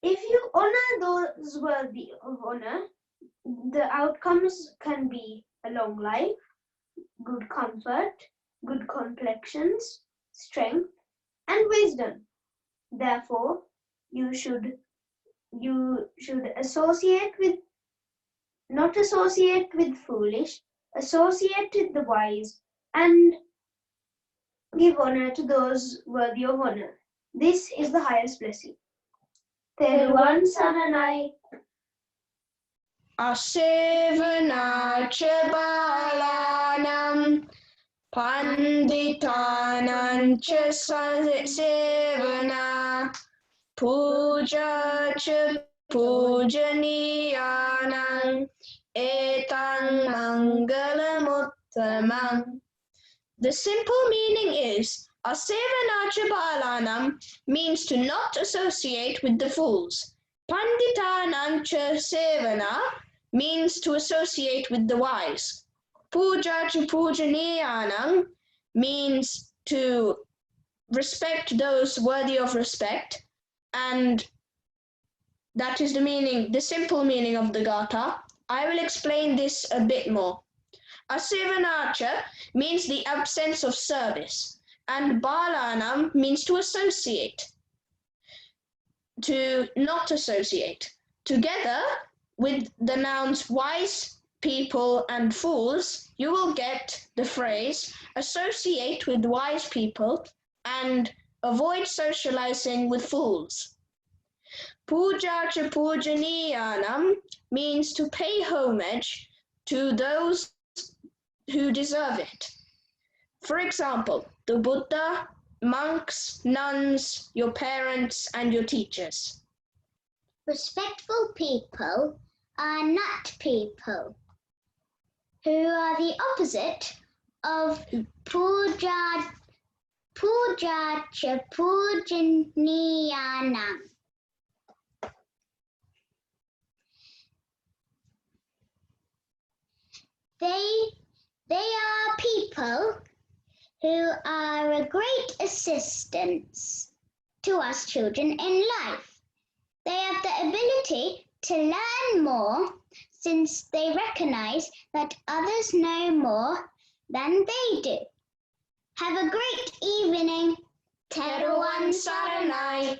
If you honor those worthy of honor, the outcomes can be a long life, good comfort, good complexions, strength, and wisdom. Therefore, you should associate with, not associate with foolish, associate with the wise, and give honor to those worthy of honor. This is the highest blessing. Teruvan Saranai. Asevanacha balanam panditanancha sevana pujacha pujaniyanam etam mangalamuttamam. The simple meaning is asevanacha balanam means to not associate with the fools. Panditanancha sevana means to associate with the wise. Pujacha pujaniyanam means to respect those worthy of respect, and that is the simple meaning of the Gatha. I will explain this a bit more. Asevanacha means the absence of service, and balanam means to associate, to not associate. Together with the nouns wise people and fools, you will get the phrase associate with wise people and avoid socializing with fools. Pujacha pujaniyanam means to pay homage to those who deserve it. For example, the Buddha, monks, nuns, your parents, and your teachers. Respectful people are not people, who are the opposite of pujacha pujaniyanam. They are people who are a great assistance to us children in life. They have the ability to learn more since they recognize that others know more than they do. Have a great evening. Teruvan Saranai.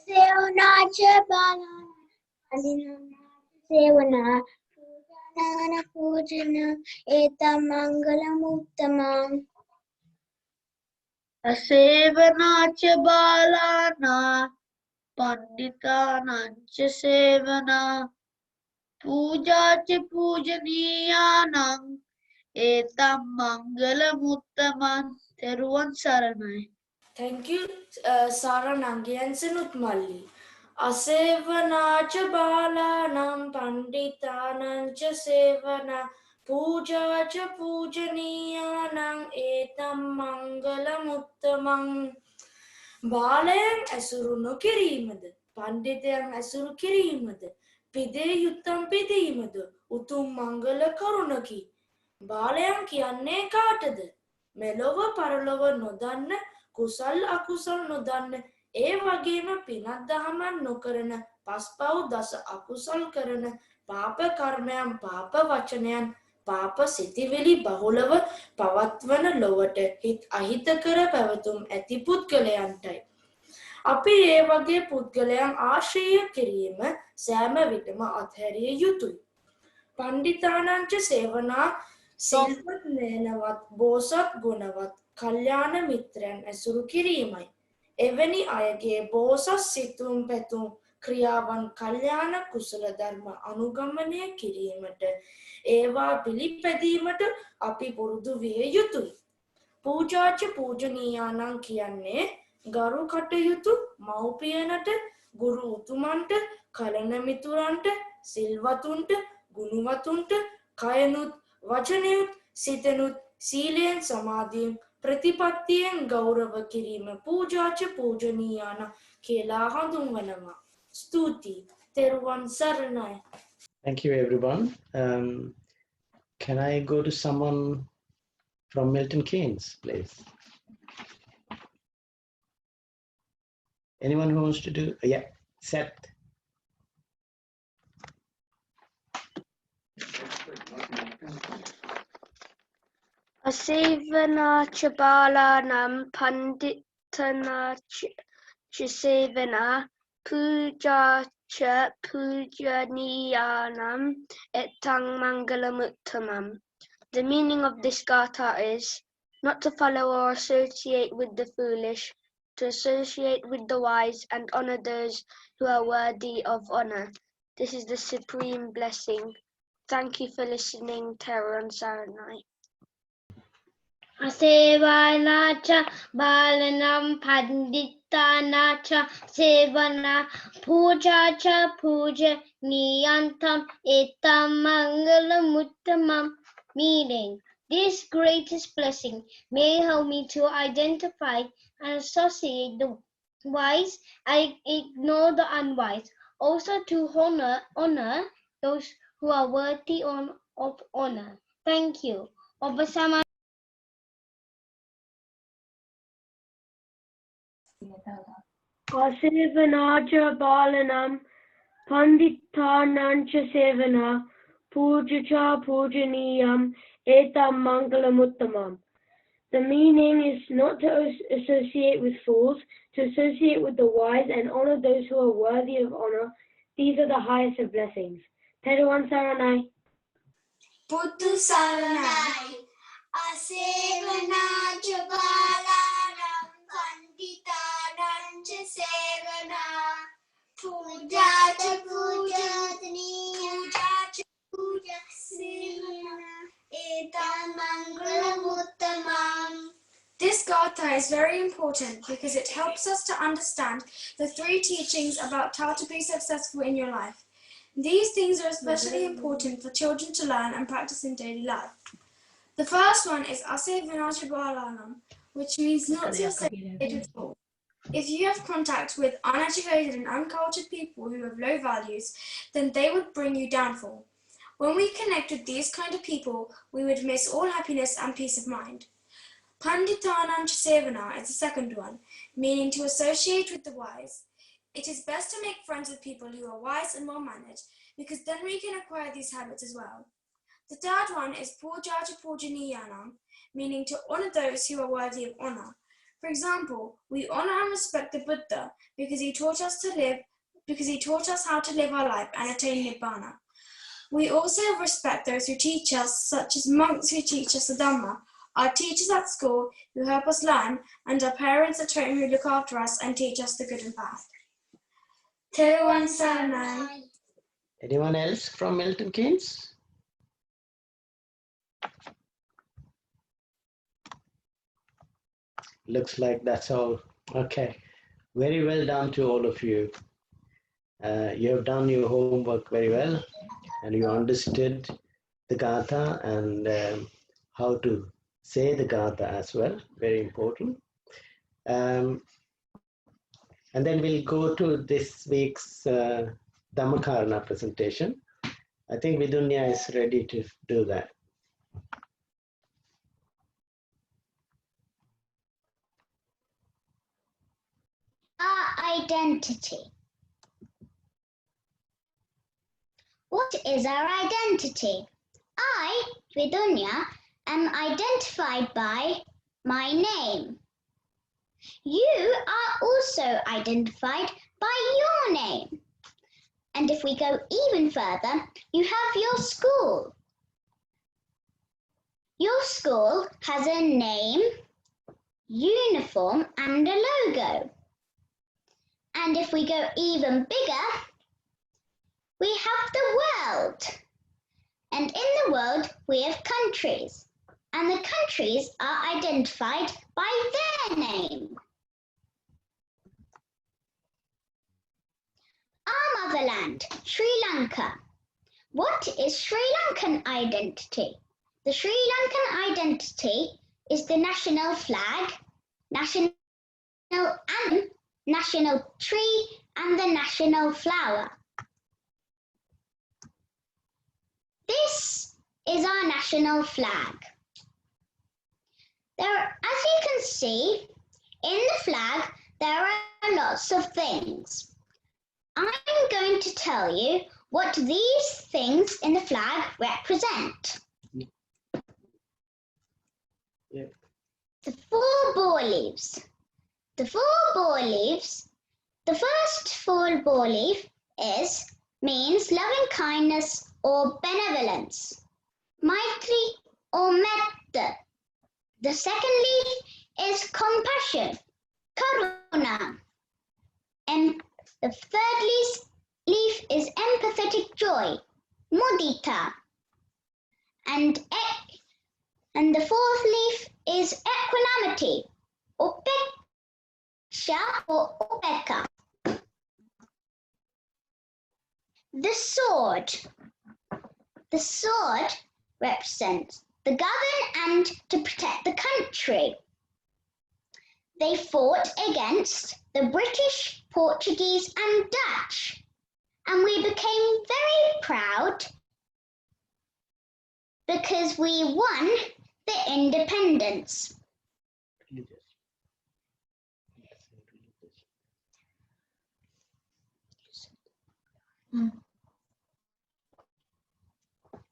Sevanacha balana, sevana, pujana pujana, etam mangala muttamam. Sevanacha balana, panditanancha sevana, pujacha pujaniyanam, etam mangala muttamam. Teruvan Saranai. Thank you, Saranangi and Sinutmalli. Asevanacha balanam panditanancha sevana pujacha pujaniyanam etam mangalam uttamam. Balayan asuru nokirimada, panditayan asuru kirimada, pide yuttam pidimada, utum mangala karunaki. Balayan kiyanne kaatada, melova paralova nodanna, කුසල් අකුසල් නොදන්න ඒ වගේම පිනක් දහමක් නොකරන පස්පව් දස අකුසල් කරන පාප කර්මයන් පාප වචනයන් පාප සිතිවිලි බහුලව පවත්වන ලොවට හිත අහිතකර පැවතුම් ඇති පුද්ගලයන්ටයි අපි ඒ වගේ පුද්ගලයන් ආශ්‍රය කිරීම සෑම විටම අත්හැරිය යුතුයි පණ්ඩිතානංච සේවනා සිල්වත් නෑනවත් බෝසත් ගුණවත් කල්යාණ මිත්‍රයන් ඇසුරු කිරීමයි. එවැනි අයගේ බෝසත් සිතුම් පැතුම් ක්‍රියාවන් කල්යාණ කුසල ධර්ම අනුගමනය කිරීමට ඒවා පිළිපැදීමට අපි පුරුදු විය යුතුයි. පූජාච පූජනීයානං කියන්නේ ගරු කටයුතු මව්පියනට ගුරු උතුමන්ට කලන මිතුරන්ට සිල්වතුන්ට ගුණවතුන්ට කයනුත් වචනයුත් සිතනුත් සීලයෙන් සමාධියෙන් ප්‍රතිපත්තියෙන් ගෞරව කිරීම පූජාච පූජනීයාන කියලා හඳුන්වනවා. ස්තුතියි. තෙරුවන් සරණයි. Thank you, everyone. Can I go to someone from Milton Keynes, please? Anyone who wants to do? Yeah, Seth. Asevanacha balanam panditanacha sevana pujacha pujaniyanam etang mangalamuttamam. The meaning of this gatha is not to follow or associate with the foolish, to associate with the wise and honor those who are worthy of honor. This is the supreme blessing. Thank you for listening, Teruvan Saranai. Asevanacha balanam panditanacha sevana pujacha pujaniyantam etam mangalam muttamam. Meaning, this greatest blessing may help me to identify and associate the wise and ignore the unwise. Also to honor those who are worthy of honor. Thank you. Obasama. Asevanacha balanam panditanancha sevana pujacha pujaniyam etam mangalamuttamam. The meaning is not to associate with fools, to associate with the wise and honor those who are worthy of honor. These are the highest of blessings. Teruvan Saranai. Puttu Saranai. Asevanacha balanam panditanancha sevana pujacha pujaniyam is very important because it helps us to understand the 3 teachings about how to be successful in your life. These things are especially important for children to learn and practice in daily life. The first one is Asevanācha, which means not to associate with fools. If you have contact with uneducated and uncultured people who have low values, then they would bring you downfall. When we connect with these kind of people, we would miss all happiness and peace of mind. Panditānaṁ sevana is the second one, meaning to associate with the wise. It is best to make friends with people who are wise and well-mannered, because then we can acquire these habits as well. The third one is Pūjāca Pūjanīyanam, meaning to honor those who are worthy of honor. For example, we honor and respect the Buddha because he taught us how to live our life and attain Nibbana. We also respect those who teach us, such as monks who teach us the Dhamma, our teachers at school who help us learn, and our parents at home who look after us and teach us the good and bad. Tērāwan Saranai. Anyone else from Milton Keynes? Looks like that's all. Okay. Very well done to all of you. You have done your homework very well, and you understood the Gatha and how to say the Gatha as well. Very important. And then we'll go to this week's Dhamma Karana presentation. I think Vidunya is ready to do that. Our identity. What is our identity? I, Vidunya, am identified by my name. You are also identified by your name. And if we go even further, you have your school. Your school has a name, uniform, and a logo. And if we go even bigger, we have the world. And in the world, we have countries. And the countries are identified by their name. Our motherland, Sri Lanka. What is Sri Lankan identity? The Sri Lankan identity is the national flag, national anthem, national tree, and the national flower. This is our national flag. As you can see, in the flag, there are lots of things. I'm going to tell you what these things in the flag represent. Yeah. The 4 ball leaves. The 4 ball leaves, the first 4 ball leaf means loving kindness or benevolence, maitri or metta. The second leaf is compassion, karuna. And the third leaf is empathetic joy, mudita. And the 4th leaf is equanimity, upeksha or upeka. The sword. The sword represents the govern and to protect the country. They fought against the British, Portuguese and Dutch, and we became very proud because we won the independence.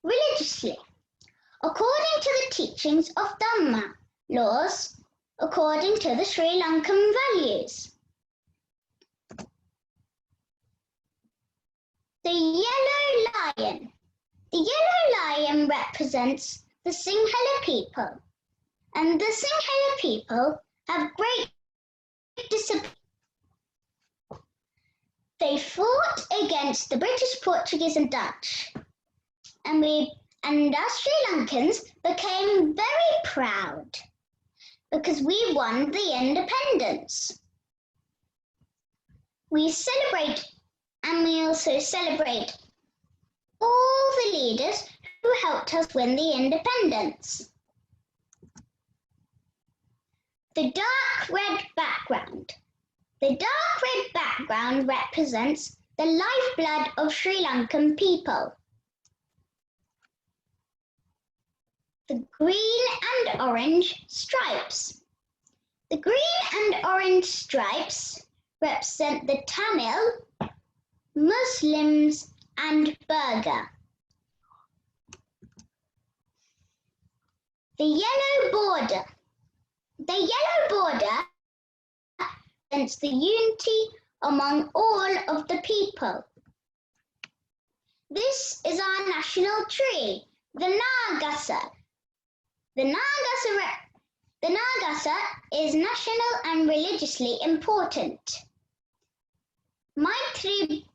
Religiously, according to the teachings of Dhamma, laws, according to the Sri Lankan values. The yellow lion. The yellow lion represents the Sinhala people, and the Sinhala people have great discipline. They fought against the British, Portuguese and Dutch, and us Sri Lankans became very proud because we won the independence. We celebrate, and we also celebrate all the leaders who helped us win the independence. The dark red background. The dark red background represents the lifeblood of Sri Lankan people. The green and orange stripes. The green and orange stripes represent the Tamil, Muslims, and Burgher. The yellow border. The yellow border represents the unity among all of the people. This is our national tree, the Nagasa. The Nagasa is national and religiously important. Maitri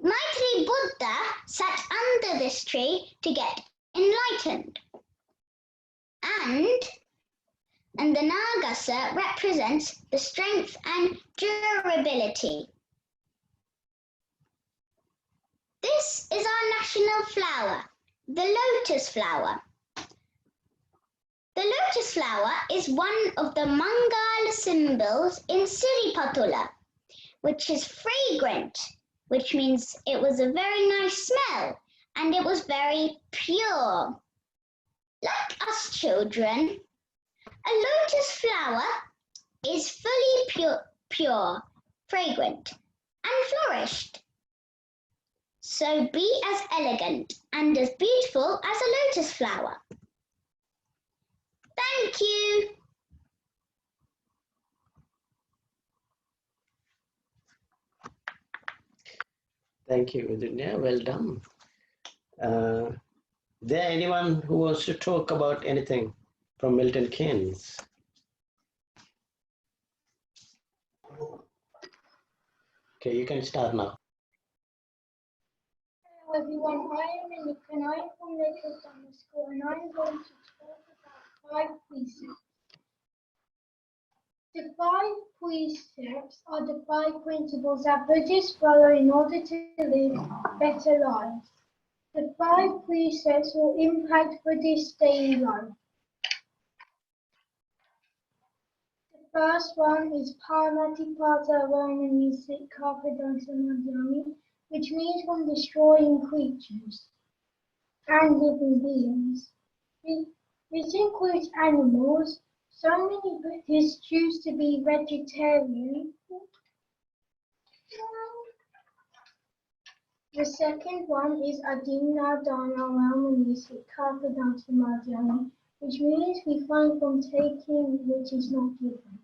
Buddha sat under this tree to get enlightened. And the Nagasa represents the strength and durability. This is our national flower, the lotus flower. The lotus flower is one of the Mangala symbols in Siripatula, which is fragrant, which means it was a very nice smell and it was very pure. Like us children, a lotus flower is fully pure, fragrant, and flourished. So be as elegant and as beautiful as a lotus flower. Thank you. Thank you, Vidunya. Well done. Is there anyone who wants to talk about anything from Milton Keynes? Okay, you can start now. Hello everyone, I am Nikethanaya from Letchworth Dhamma School and I am going to talk about 5 precepts. The 5 precepts are the 5 principles that Buddhists follow in order to live better lives. The 5 precepts will impact Buddhist daily life. The first one is Panatipata Romani Sikkhapadanta, which means from destroying creatures and living beings. This includes animals. So many Buddhists choose to be vegetarian. The second one is Adina Dana Ramani Sikkhapadanta, which means refrain from taking which is not given.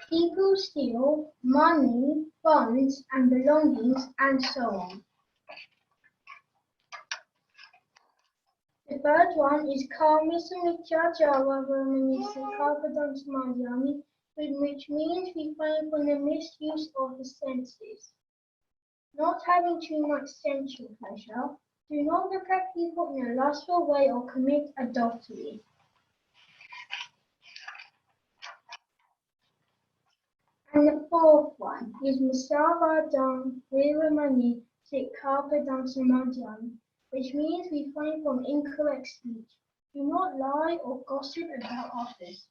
People steal money, funds, and belongings, and so on. The third one is Karma Samitha Java Sikkhapadanta, which means refrain from the misuse of the senses. Not having too much sensual pleasure. Do not look at people in a lustful way or commit adultery. And the fourth one is Musavadam Viramani Sikkhapadanta, which means refrain from incorrect speech. Do not lie or gossip about others.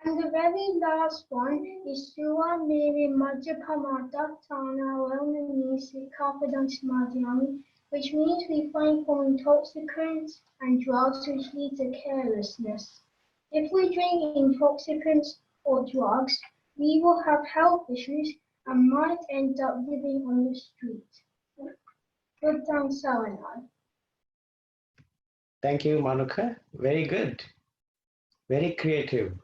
And the very last one is Suwa Miri Majapamata Tana Ramani Sikkhapadanta, which means refrain from intoxicants and drugs which lead to carelessness. If we drink intoxicants or drugs, we will have health issues and might end up living on the street. Buddham Savanam. Thank you, Manuka. Very good. Very creative.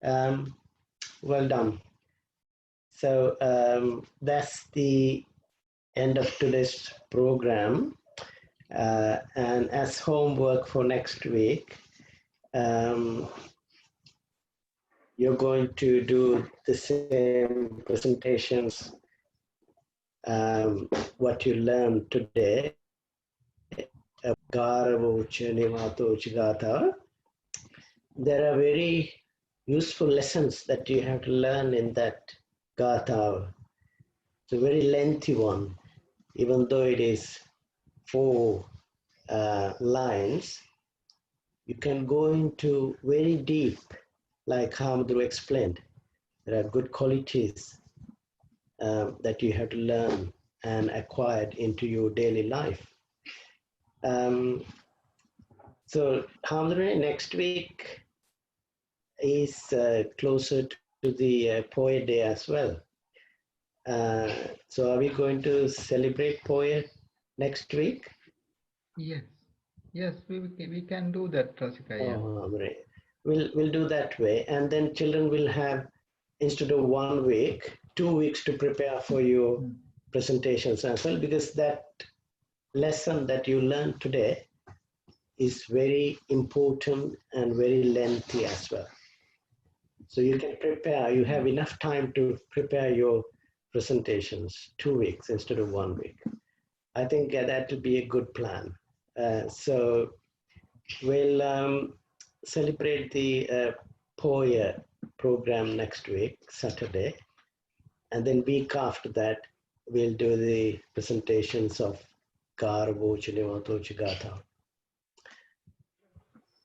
Well done. So that's the end of today's program. And as homework for next week, you're going to do the same presentations, what you learned today Gāravo nivāto Gātava. There are very useful lessons that you have to learn in that Gātava. It's a very lengthy one, even though it is 4 lines. You can go into very deep, like Hamadru explained. There are good qualities that you have to learn and acquire into your daily life. So Hamadru, next week is closer to the Poet Day as well. So are we going to celebrate Poet next week? Yes, yes, we can do that, Rasikaya. Oh, great. We'll do that way, and then children will have, instead of 1 week, 2 weeks to prepare for your presentations as well, because that lesson that you learned today is very important and very lengthy as well. So you can prepare, you have enough time to prepare your presentations, 2 weeks instead of 1 week. I think that will be a good plan. So we'll celebrate the Poya program next week, Saturday. And then week after that, we'll do the presentations of Gāravo, nivāto, Gātava.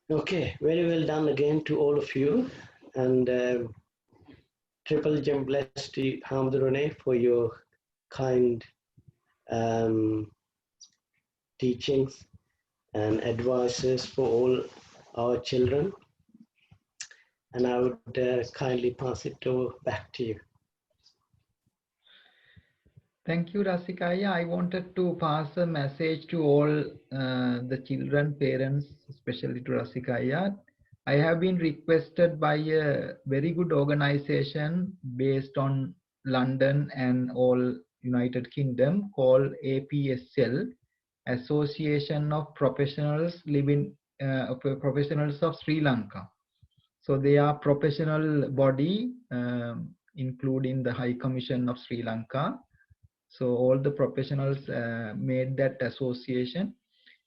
Okay, very well done again to all of you. And triple gem blessed to Hamadru for your kind teachings and advices for all our children. And I would kindly pass it back to you. Thank you, Rasikaya. I wanted to pass a message to all the children, parents, especially to Rasikaya. I have been requested by a very good organization based on London and all United Kingdom called APSL, Association of Professionals Professionals of Sri Lanka. So they are professional body, including the High Commission of Sri Lanka. So all the professionals made that association.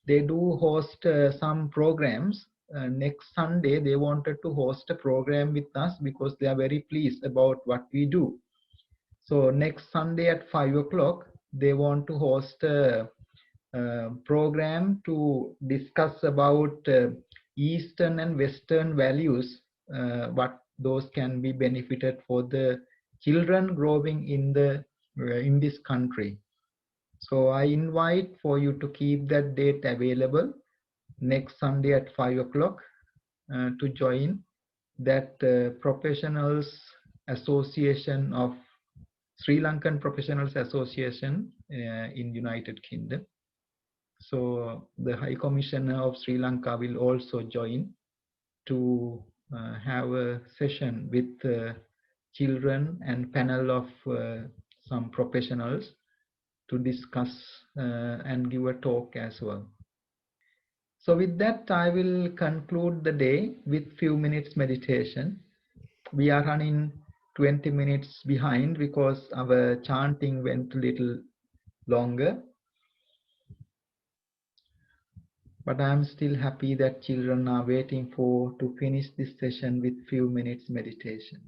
They do host some programs. Next Sunday, they wanted to host a program with us because they are very pleased about what we do. So next Sunday at 5 o'clock, they want to host a program to discuss about Eastern and Western values, what those can be benefited for the children growing in this country. So I invite for you to keep that date available next Sunday at 5 o'clock to join that Professionals Association of Sri Lankan Professionals Association in United Kingdom. So the High Commissioner of Sri Lanka will also join to have a session with children and panel of some professionals to discuss and give a talk as well. So with that, I will conclude the day with few minutes meditation. We are running 20 minutes behind because our chanting went a little longer. But I am still happy that children are waiting to finish this session with few minutes meditation.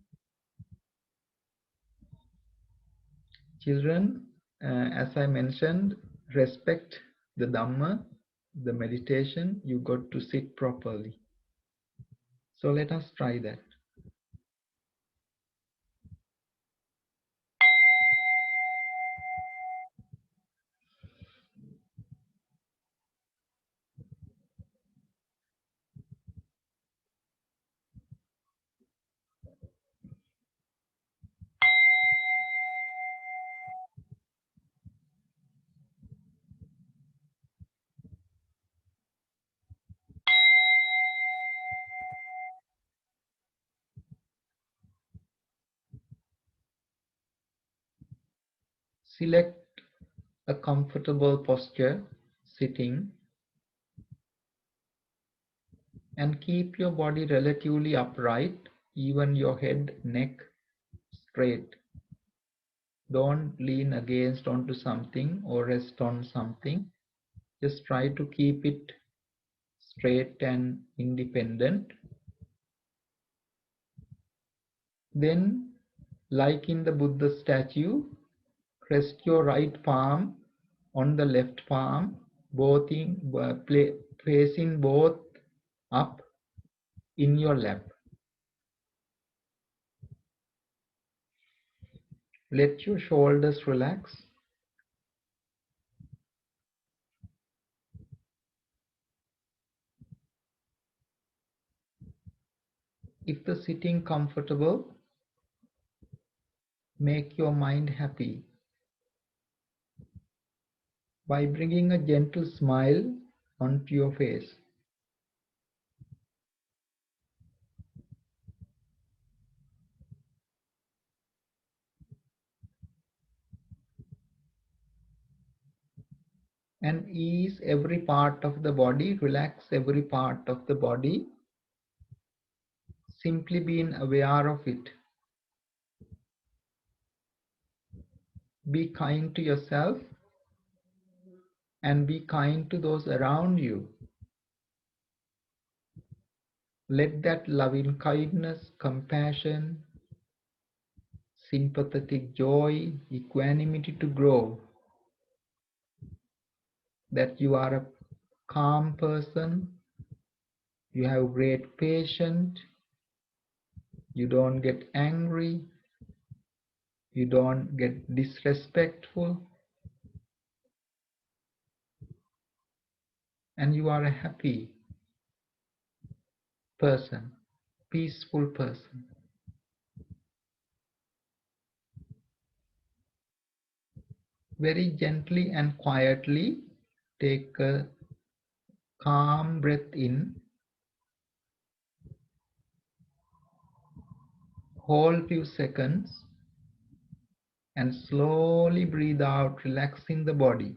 Children, as I mentioned, respect the Dhamma, the meditation. You got to sit properly. So let us try that. Select a comfortable posture, sitting, and keep your body relatively upright, even your head, neck straight. Don't lean onto something or rest on something. Just try to keep it straight and independent. Then, like in the Buddha statue, rest your right palm on the left palm, facing both up in your lap. Let your shoulders relax. If the sitting comfortable, make your mind happy by bringing a gentle smile onto your face. And ease every part of the body, relax every part of the body, simply being aware of it. Be kind to yourself and be kind to those around you. Let that loving kindness, compassion, sympathetic joy, equanimity to grow. That you are a calm person, you have great patience, you don't get angry, you don't get disrespectful, and you are a happy person, peaceful person. Very gently and quietly take a calm breath in, hold few seconds, and slowly breathe out, relaxing the body.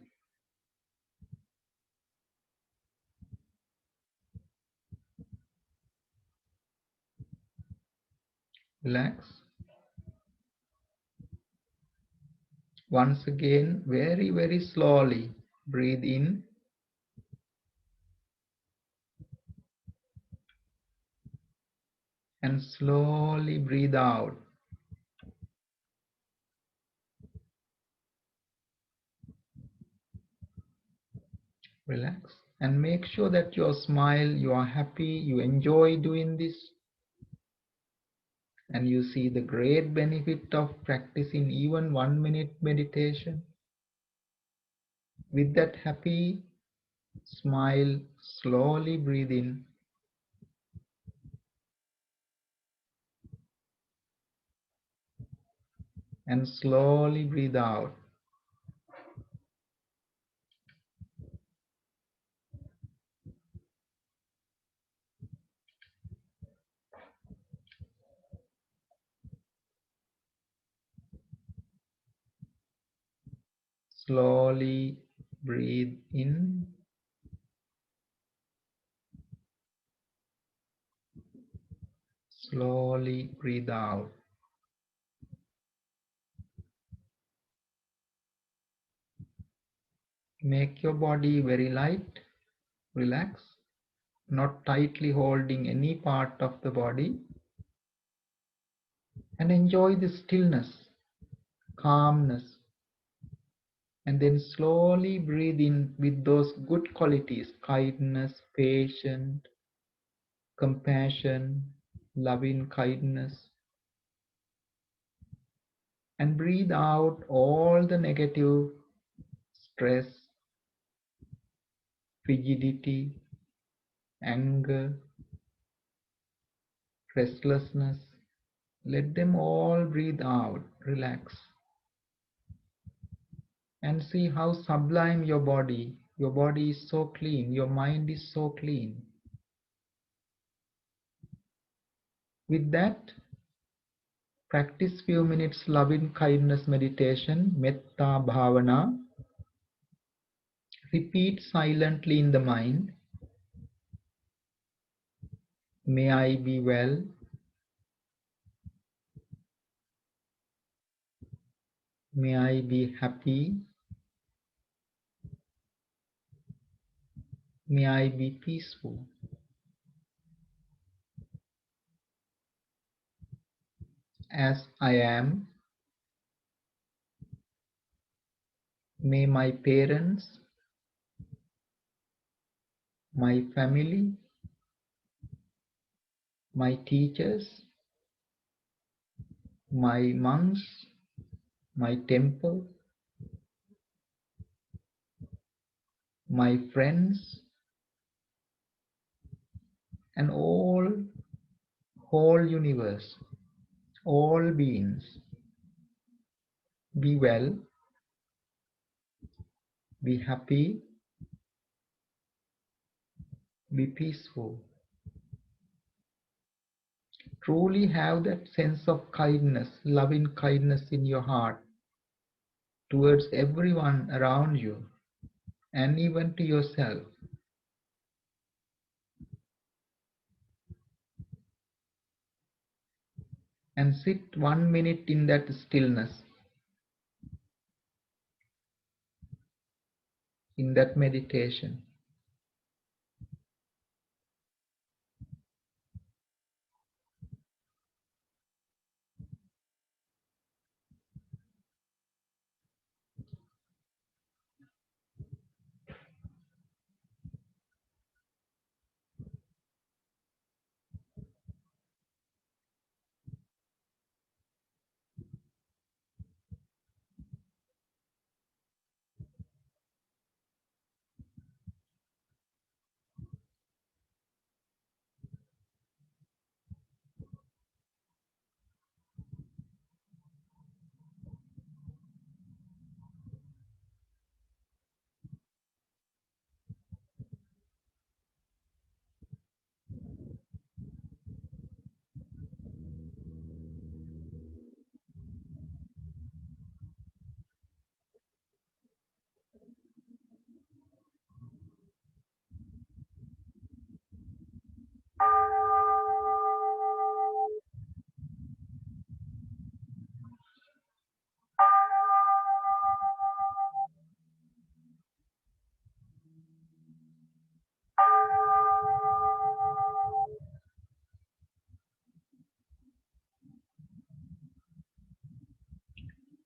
Relax. Once again, very, very slowly breathe in. And slowly breathe out. Relax. And make sure that you smile, you are happy, you enjoy doing this. And you see the great benefit of practicing even 1 minute meditation. With that happy smile, slowly breathe in. And slowly breathe out. Slowly breathe in. Slowly breathe out. Make your body very light, relax, not tightly holding any part of the body. And enjoy the stillness, calmness. And then slowly breathe in with those good qualities, kindness, patience, compassion, loving kindness. And breathe out all the negative stress, rigidity, anger, restlessness. Let them all breathe out, relax. And see how sublime your body is so clean, your mind is so clean. With that, practice few minutes loving kindness meditation, metta bhavana. Repeat silently in the mind. May I be well. May I be happy. May I be peaceful. As I am, may my parents, my family, my teachers, my monks, my temple, my friends, and whole universe, all beings, be well, be happy, be peaceful. Truly have that sense of kindness, loving kindness in your heart towards everyone around you and even to yourself. And sit 1 minute in that stillness, in that meditation.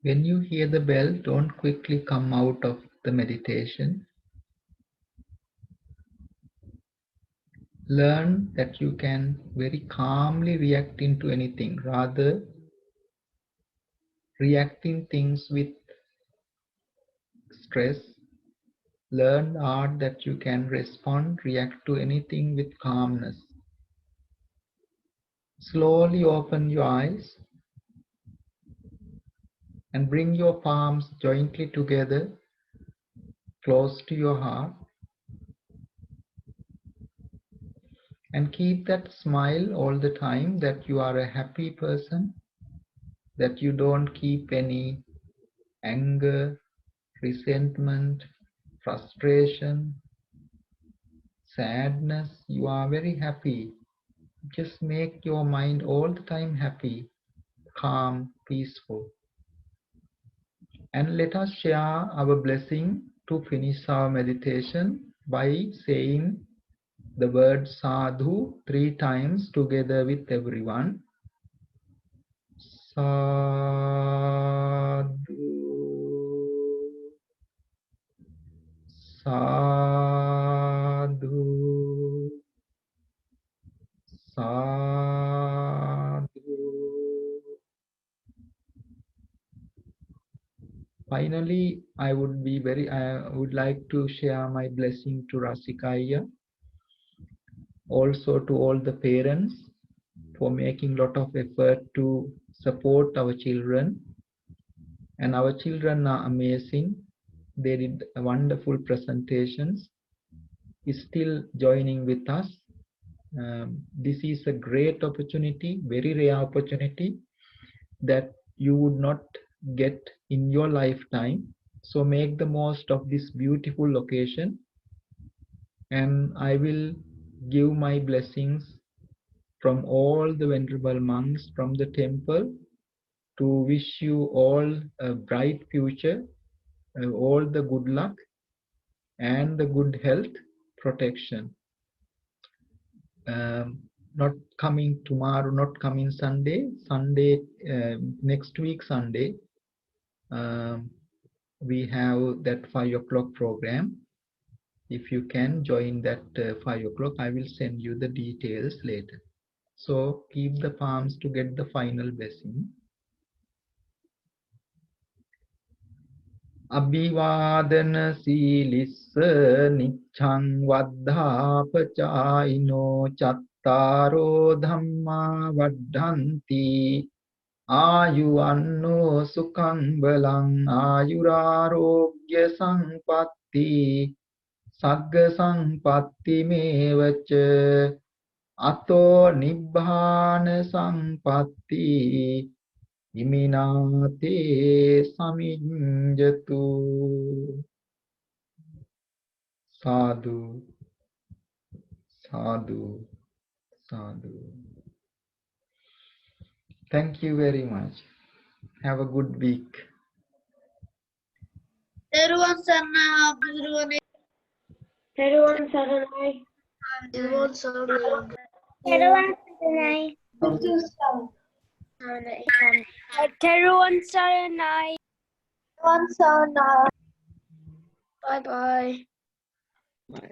When you hear the bell, don't quickly come out of the meditation. Learn that you can very calmly react into anything, rather reacting things with stress. Learn the art that you can react to anything with calmness. Slowly open your eyes and bring your palms jointly together, close to your heart. And keep that smile all the time, that you are a happy person, that you don't keep any anger, resentment, frustration, sadness. You are very happy. Just make your mind all the time happy, calm, peaceful. And let us share our blessing to finish our meditation by saying the word sadhu 3 times together with everyone. Sadhu, sadhu, sadhu. Finally, I would like to share my blessing to Rasikaya, also to all the parents for making lot of effort to support our children. And our children are amazing. They did wonderful presentations. Is still joining with us. This is a great opportunity, very rare opportunity that you would not get in your lifetime. So make the most of this beautiful occasion. And I will give my blessings from all the Venerable monks from the temple to wish you all a bright future, all the good luck and the good health protection. Not coming tomorrow, not coming Sunday. Next week Sunday, we have that 5 o'clock program. If you can join that 5 o'clock, I will send you the details later. So keep the palms to get the final blessing. Abhivadana silissa niccang vaddhapacayino cattaro dhamma vaddhanti ayuvanno sukhang balang ayurarogya sampatti sagga sampatti mevaca ato nibbana sampatti iminate saminjatu. Sadhu, sadhu, sadhu. Thank you very much. Have a good week. Teruvan Saranai. Teruvan Saranai. Teruvan Saranai. Teruvan Saranai. Teruvan Saranai. Teruvan Saranai. Bye bye. Bye.